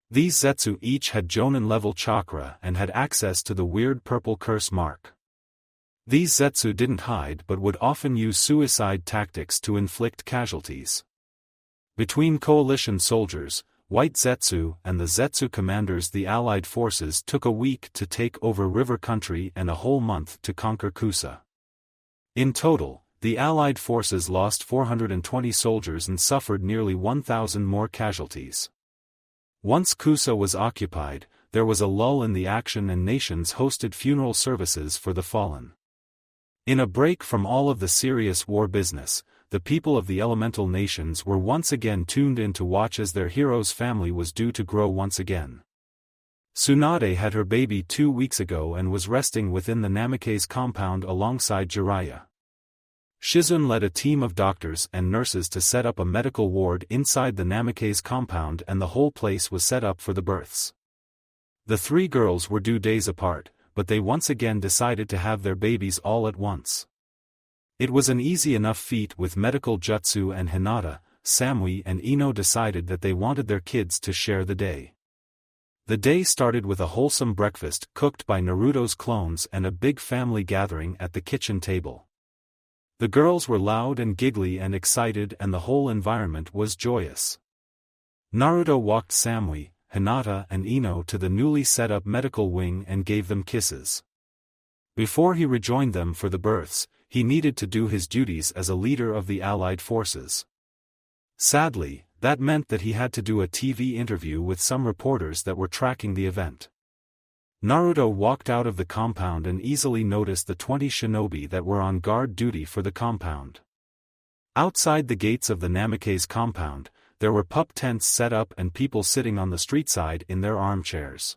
These Zetsu each had Jonin-level chakra and had access to the weird purple curse mark. These Zetsu didn't hide but would often use suicide tactics to inflict casualties. Between coalition soldiers, White Zetsu and the Zetsu commanders, the allied forces took a week to take over River Country and a whole month to conquer Kusa. In total, the allied forces lost 420 soldiers and suffered nearly 1,000 more casualties. Once Kusa was occupied, there was a lull in the action and nations hosted funeral services for the fallen. In a break from all of the serious war business, the people of the elemental nations were once again tuned in to watch as their hero's family was due to grow once again. Tsunade had her baby 2 weeks ago and was resting within the Namikaze compound alongside Jiraiya. Shizun led a team of doctors and nurses to set up a medical ward inside the Namikaze compound, and the whole place was set up for the births. The 3 girls were due days apart, but they once again decided to have their babies all at once. It was an easy enough feat with medical jutsu, and Hinata, Samui and Ino decided that they wanted their kids to share the day. The day started with a wholesome breakfast cooked by Naruto's clones and a big family gathering at the kitchen table. The girls were loud and giggly and excited, and the whole environment was joyous. Naruto walked Samui, Hinata and Ino to the newly set up medical wing and gave them kisses. Before he rejoined them for the births, he needed to do his duties as a leader of the allied forces. Sadly, that meant that he had to do a TV interview with some reporters that were tracking the event. Naruto walked out of the compound and easily noticed the 20 shinobi that were on guard duty for the compound. Outside the gates of the Namikaze compound, there were pup tents set up and people sitting on the street side in their armchairs.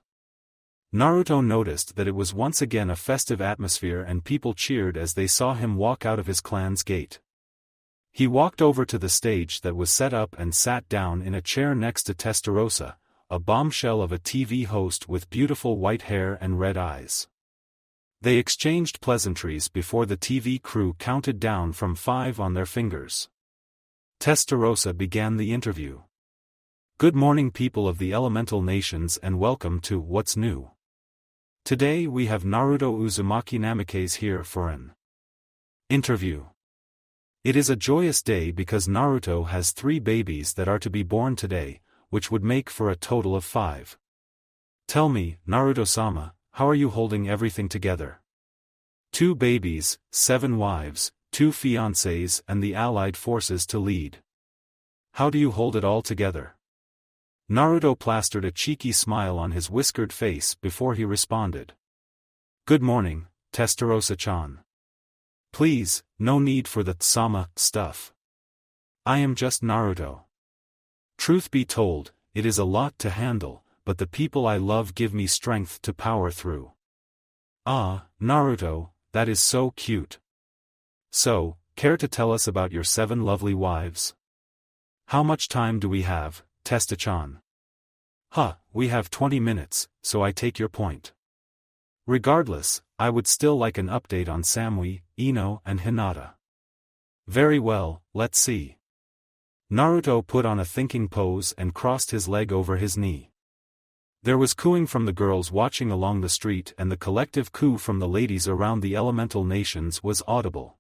Naruto noticed that it was once again a festive atmosphere and people cheered as they saw him walk out of his clan's gate. He walked over to the stage that was set up and sat down in a chair next to Testarossa, a bombshell of a TV host with beautiful white hair and red eyes. They exchanged pleasantries before the TV crew counted down from 5 on their fingers. Testarossa began the interview. Good morning, people of the elemental nations, and welcome to What's New. Today we have Naruto Uzumaki Namikaze here for an interview. It is a joyous day because Naruto has 3 babies that are to be born today, which would make for a total of 5. Tell me, Naruto-sama, how are you holding everything together? 2 babies, 7 wives, 2 fiancés and the allied forces to lead. How do you hold it all together? Naruto plastered a cheeky smile on his whiskered face before he responded. Good morning, Testarossa-chan. Please, no need for the "sama" stuff. I am just Naruto. Truth be told, it is a lot to handle, but the people I love give me strength to power through. Ah, Naruto, that is so cute. So, care to tell us about your 7 lovely wives? How much time do we have, Testa-chan? We have 20 minutes, so I take your point. Regardless, I would still like an update on Samui, Ino and Hinata. Very well, let's see. Naruto put on a thinking pose and crossed his leg over his knee. There was cooing from the girls watching along the street, and the collective coo from the ladies around the elemental nations was audible.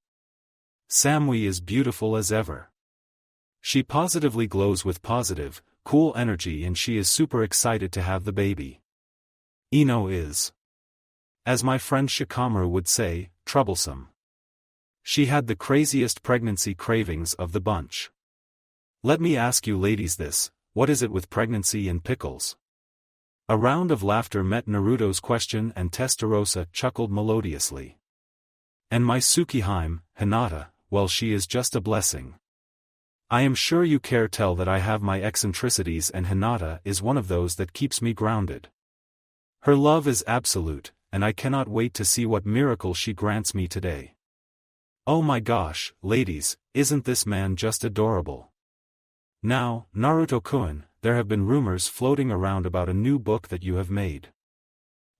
Samui is beautiful as ever. She positively glows with positive, cool energy, and she is super excited to have the baby. Ino is, as my friend Shikamaru would say, troublesome. She had the craziest pregnancy cravings of the bunch. Let me ask you ladies this, what is it with pregnancy and pickles? A round of laughter met Naruto's question, and Testarossa chuckled melodiously. And my Tsukihime, Hinata, well, she is just a blessing. I am sure you care tell that I have my eccentricities, and Hinata is one of those that keeps me grounded. Her love is absolute, and I cannot wait to see what miracle she grants me today. Oh my gosh, ladies, isn't this man just adorable? Now, Naruto-kun, there have been rumors floating around about a new book that you have made.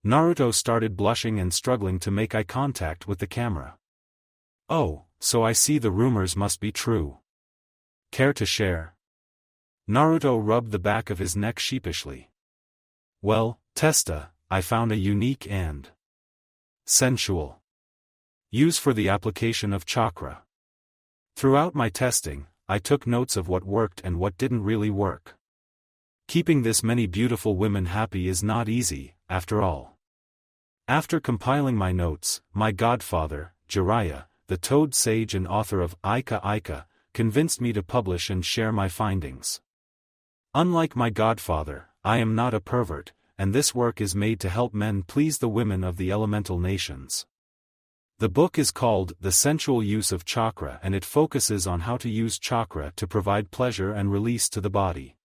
Naruto started blushing and struggling to make eye contact with the camera. Oh, so I see the rumors must be true. Care to share? Naruto rubbed the back of his neck sheepishly. Well, Testa, I found a unique and sensual use for the application of chakra. Throughout my testing, I took notes of what worked and what didn't really work. Keeping this many beautiful women happy is not easy, after all. After compiling my notes, my godfather, Jiraiya, the Toad Sage and author of Aika Aika, convinced me to publish and share my findings. Unlike my godfather, I am not a pervert, and this work is made to help men please the women of the elemental nations. The book is called The Sensual Use of Chakra, and it focuses on how to use chakra to provide pleasure and release to the body.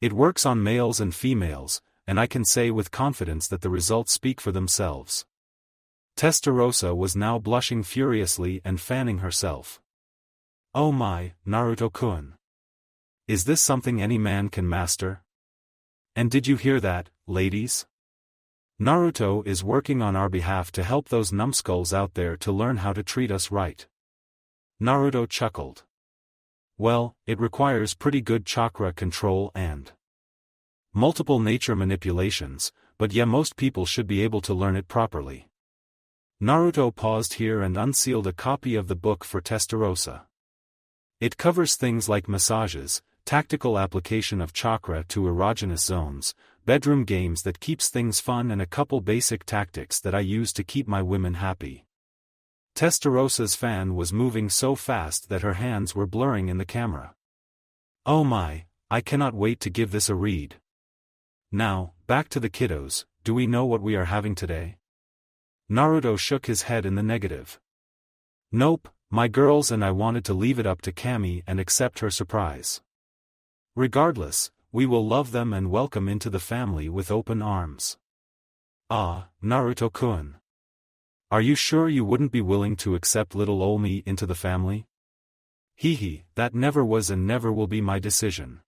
It works on males and females, and I can say with confidence that the results speak for themselves. Testarossa was now blushing furiously and fanning herself. Oh my, Naruto-kun. Is this something any man can master? And did you hear that, ladies? Naruto is working on our behalf to help those numbskulls out there to learn how to treat us right. Naruto chuckled. Well, it requires pretty good chakra control and multiple nature manipulations, but yeah, most people should be able to learn it properly. Naruto paused here and unsealed a copy of the book for Testarossa. It covers things like massages, tactical application of chakra to erogenous zones, bedroom games that keeps things fun, and a couple basic tactics that I use to keep my women happy. Testarossa's fan was moving so fast that her hands were blurring in the camera. Oh my, I cannot wait to give this a read. Now, back to the kiddos, do we know what we are having today? Naruto shook his head in the negative. Nope, my girls and I wanted to leave it up to Kami and accept her surprise. Regardless, we will love them and welcome into the family with open arms. Ah, Naruto-kun. Are you sure you wouldn't be willing to accept little ol' me into the family? Hee, that never was and never will be my decision.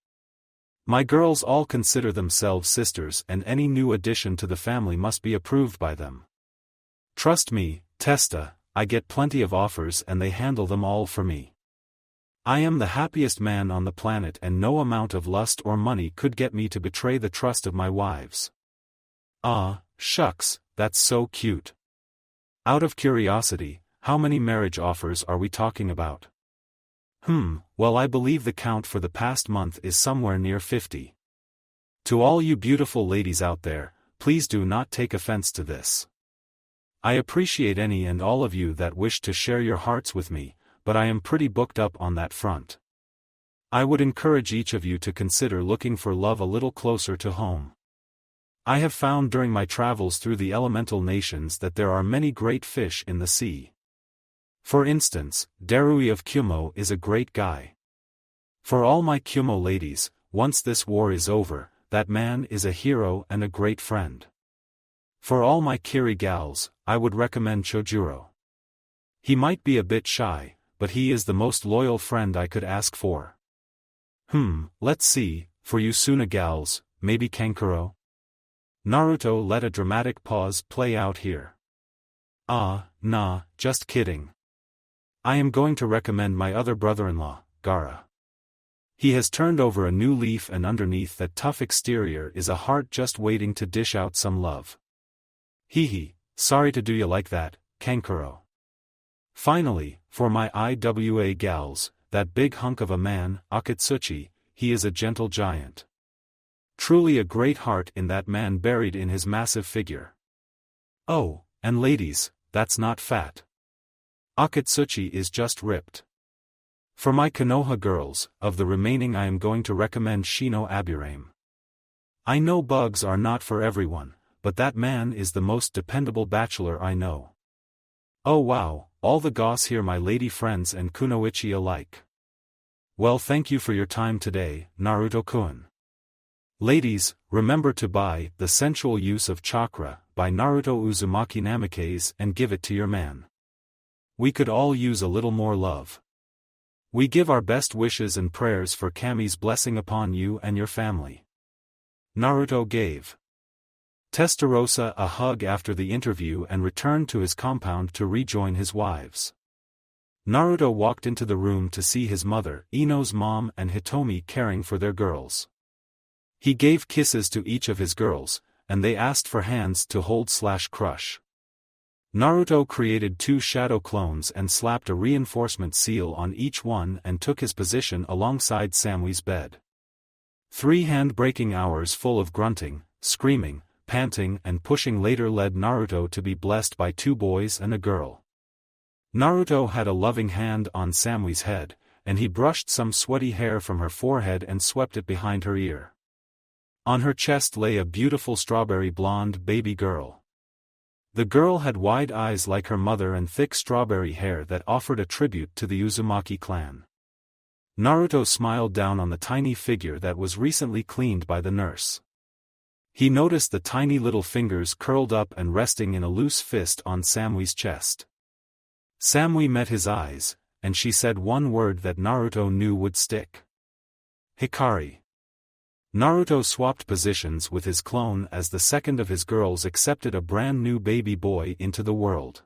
My girls all consider themselves sisters, and any new addition to the family must be approved by them. Trust me, Testa, I get plenty of offers and they handle them all for me. I am the happiest man on the planet, and no amount of lust or money could get me to betray the trust of my wives. Ah, shucks, that's so cute. Out of curiosity, how many marriage offers are we talking about? Well, I believe the count for the past month is somewhere near 50. To all you beautiful ladies out there, please do not take offense to this. I appreciate any and all of you that wish to share your hearts with me, but I am pretty booked up on that front. I would encourage each of you to consider looking for love a little closer to home. I have found during my travels through the elemental nations that there are many great fish in the sea. For instance, Darui of Kyumo is a great guy. For all my Kyumo ladies, once this war is over, that man is a hero and a great friend. For all my Kiri gals, I would recommend Chojuro. He might be a bit shy, but he is the most loyal friend I could ask for. Let's see, for you Suna gals, maybe Kankuro? Naruto let a dramatic pause play out here. Nah, just kidding. I am going to recommend my other brother-in-law, Gaara. He has turned over a new leaf, and underneath that tough exterior is a heart just waiting to dish out some love. Hee, sorry to do you like that, Kankuro. Finally, for my IWA gals, that big hunk of a man, Akatsuchi, he is a gentle giant. Truly a great heart in that man buried in his massive figure. Oh, and ladies, that's not fat. Akatsuchi is just ripped. For my Konoha girls, of the remaining I am going to recommend Shino Aburame. I know bugs are not for everyone, but that man is the most dependable bachelor I know. Oh wow, all the goss here my lady friends and kunoichi alike. Well, thank you for your time today, Naruto-kun. Ladies, remember to buy The Sensual Use of Chakra by Naruto Uzumaki Namikaze and give it to your man. We could all use a little more love. We give our best wishes and prayers for Kami's blessing upon you and your family. Naruto gave Testarossa a hug after the interview and returned to his compound to rejoin his wives. Naruto walked into the room to see his mother, Ino's mom, and Hitomi caring for their girls. He gave kisses to each of his girls, and they asked for hands to hold/crush. Naruto created 2 shadow clones and slapped a reinforcement seal on each one and took his position alongside Samui's bed. 3 hand-breaking hours full of grunting, screaming, panting and pushing later led Naruto to be blessed by 2 boys and a girl. Naruto had a loving hand on Samui's head, and he brushed some sweaty hair from her forehead and swept it behind her ear. On her chest lay a beautiful strawberry blonde baby girl. The girl had wide eyes like her mother and thick strawberry hair that offered a tribute to the Uzumaki clan. Naruto smiled down on the tiny figure that was recently cleaned by the nurse. He noticed the tiny little fingers curled up and resting in a loose fist on Samui's chest. Samui met his eyes, and she said one word that Naruto knew would stick. Hikari. Naruto swapped positions with his clone as the second of his girls accepted a brand new baby boy into the world.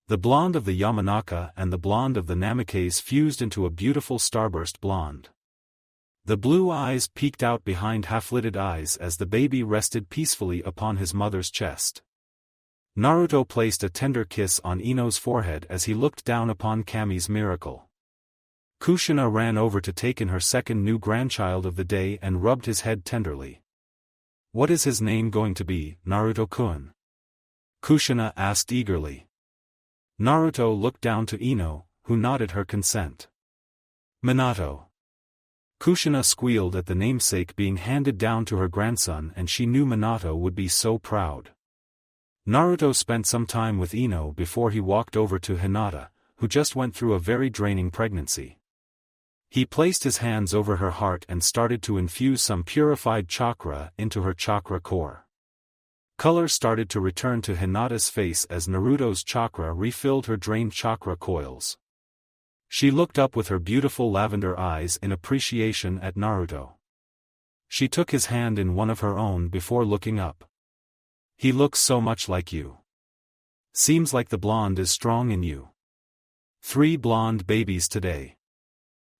The blonde of the Yamanaka and the blonde of the Namikaze fused into a beautiful starburst blonde. The blue eyes peeked out behind half-lidded eyes as the baby rested peacefully upon his mother's chest. Naruto placed a tender kiss on Ino's forehead as he looked down upon Kami's miracle. Kushina ran over to take in her second new grandchild of the day and rubbed his head tenderly. "What is his name going to be, Naruto-kun?" Kushina asked eagerly. Naruto looked down to Ino, who nodded her consent. "Minato." Kushina squealed at the namesake being handed down to her grandson, and she knew Minato would be so proud. Naruto spent some time with Ino before he walked over to Hinata, who just went through a very draining pregnancy. He placed his hands over her heart and started to infuse some purified chakra into her chakra core. Color started to return to Hinata's face as Naruto's chakra refilled her drained chakra coils. She looked up with her beautiful lavender eyes in appreciation at Naruto. She took his hand in one of her own before looking up. "He looks so much like you. Seems like the blonde is strong in you." 3 blonde babies today.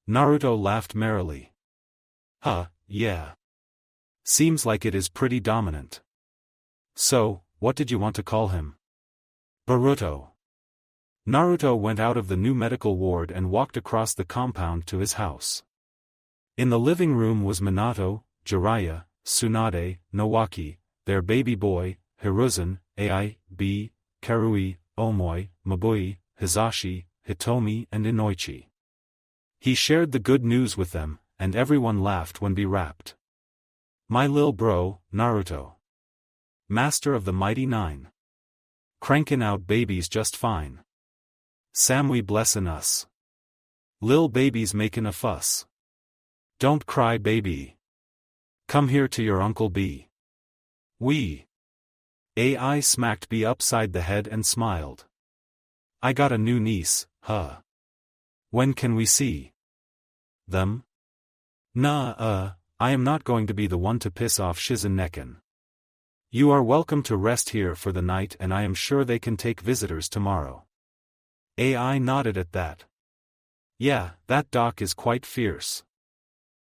Naruto laughed merrily. Yeah. Seems like it is pretty dominant. So, what did you want to call him? Boruto. Naruto went out of the new medical ward and walked across the compound to his house. In the living room was Minato, Jiraiya, Tsunade, Nowaki, their baby boy, Hiruzen, Ai.B, Karui, Omoi, Mabui, Hizashi, Hitomi and Inoichi. He shared the good news with them, and everyone laughed when be-wrapped. "My lil bro, Naruto. Master of the Mighty Nine. Crankin' out babies just fine. Samui blessin' us. Lil babies makin' a fuss. Don't cry, baby. Come here to your Uncle B. AI smacked B upside the head and smiled. I got a new niece, huh? When can we see them? Nah, I am not going to be the one to piss off Shizen. You are welcome to rest here for the night, and I am sure they can take visitors tomorrow. AI nodded at that. Yeah, that doc is quite fierce.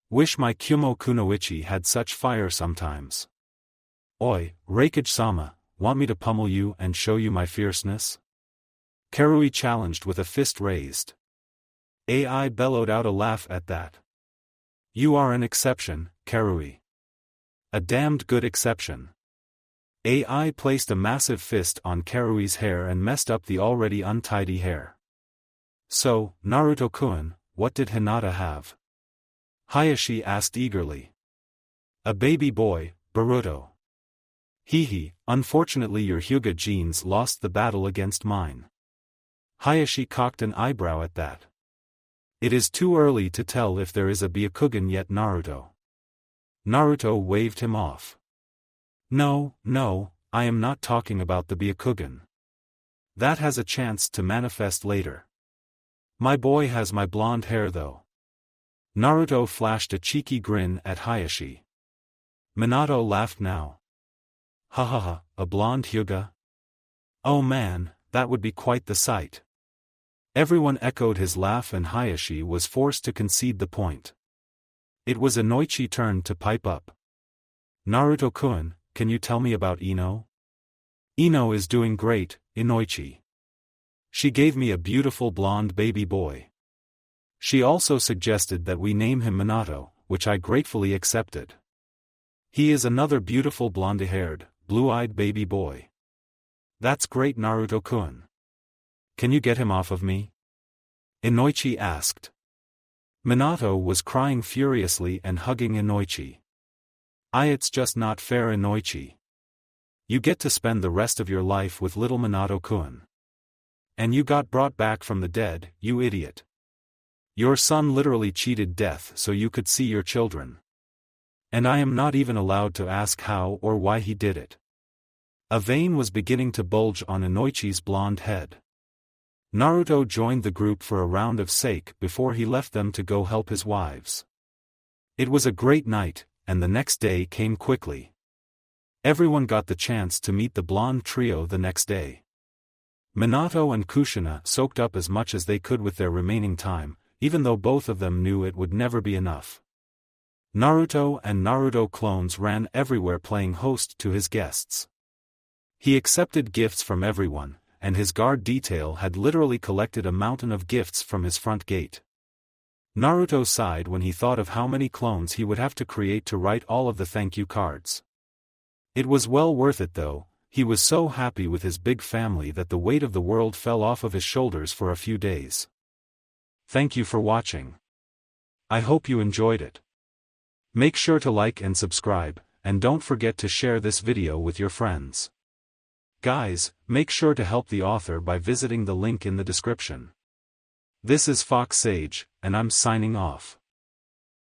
Wish my Kumo Kunoichi had such fire sometimes. Oi, Raikage-sama, want me to pummel you and show you my fierceness? Karui challenged with a fist raised. AI bellowed out a laugh at that. You are an exception, Karui. A damned good exception. AI placed a massive fist on Karui's hair and messed up the already untidy hair. So, Naruto-kun, what did Hinata have? Hayashi asked eagerly. A baby boy, Boruto. Hehe, unfortunately your Hyuga genes lost the battle against mine. Hayashi cocked an eyebrow at that. It is too early to tell if there is a Byakugan yet, Naruto. Naruto waved him off. No, I am not talking about the Byakugan. That has a chance to manifest later. My boy has my blonde hair though. Naruto flashed a cheeky grin at Hayashi. Minato laughed now. Ha, a blonde Hyuga? Oh man, that would be quite the sight. Everyone echoed his laugh and Hayashi was forced to concede the point. It was Inoichi's turn to pipe up. Naruto-kun, can you tell me about Ino? Ino is doing great, Inoichi. She gave me a beautiful blonde baby boy. She also suggested that we name him Minato, which I gratefully accepted. He is another beautiful blonde-haired, blue-eyed baby boy. That's great, Naruto-kun. Can you get him off of me? Inoichi asked. Minato was crying furiously and hugging Inoichi. It's just not fair, Inoichi. You get to spend the rest of your life with little Minato-kun. And you got brought back from the dead, you idiot. Your son literally cheated death so you could see your children. And I am not even allowed to ask how or why he did it. A vein was beginning to bulge on Inoichi's blonde head. Naruto joined the group for a round of sake before he left them to go help his wives. It was a great night, and the next day came quickly. Everyone got the chance to meet the blonde trio the next day. Minato and Kushina soaked up as much as they could with their remaining time, even though both of them knew it would never be enough. Naruto and Naruto clones ran everywhere playing host to his guests. He accepted gifts from everyone, and his guard detail had literally collected a mountain of gifts from his front gate. Naruto sighed when he thought of how many clones he would have to create to write all of the thank you cards. It was well worth it though. He was so happy with his big family that the weight of the world fell off of his shoulders for a few days. Thank you for watching. I hope you enjoyed it. Make sure to like and subscribe, and don't forget to share this video with your friends. Guys, make sure to help the author by visiting the link in the description. This is Fox Sage, and I'm signing off.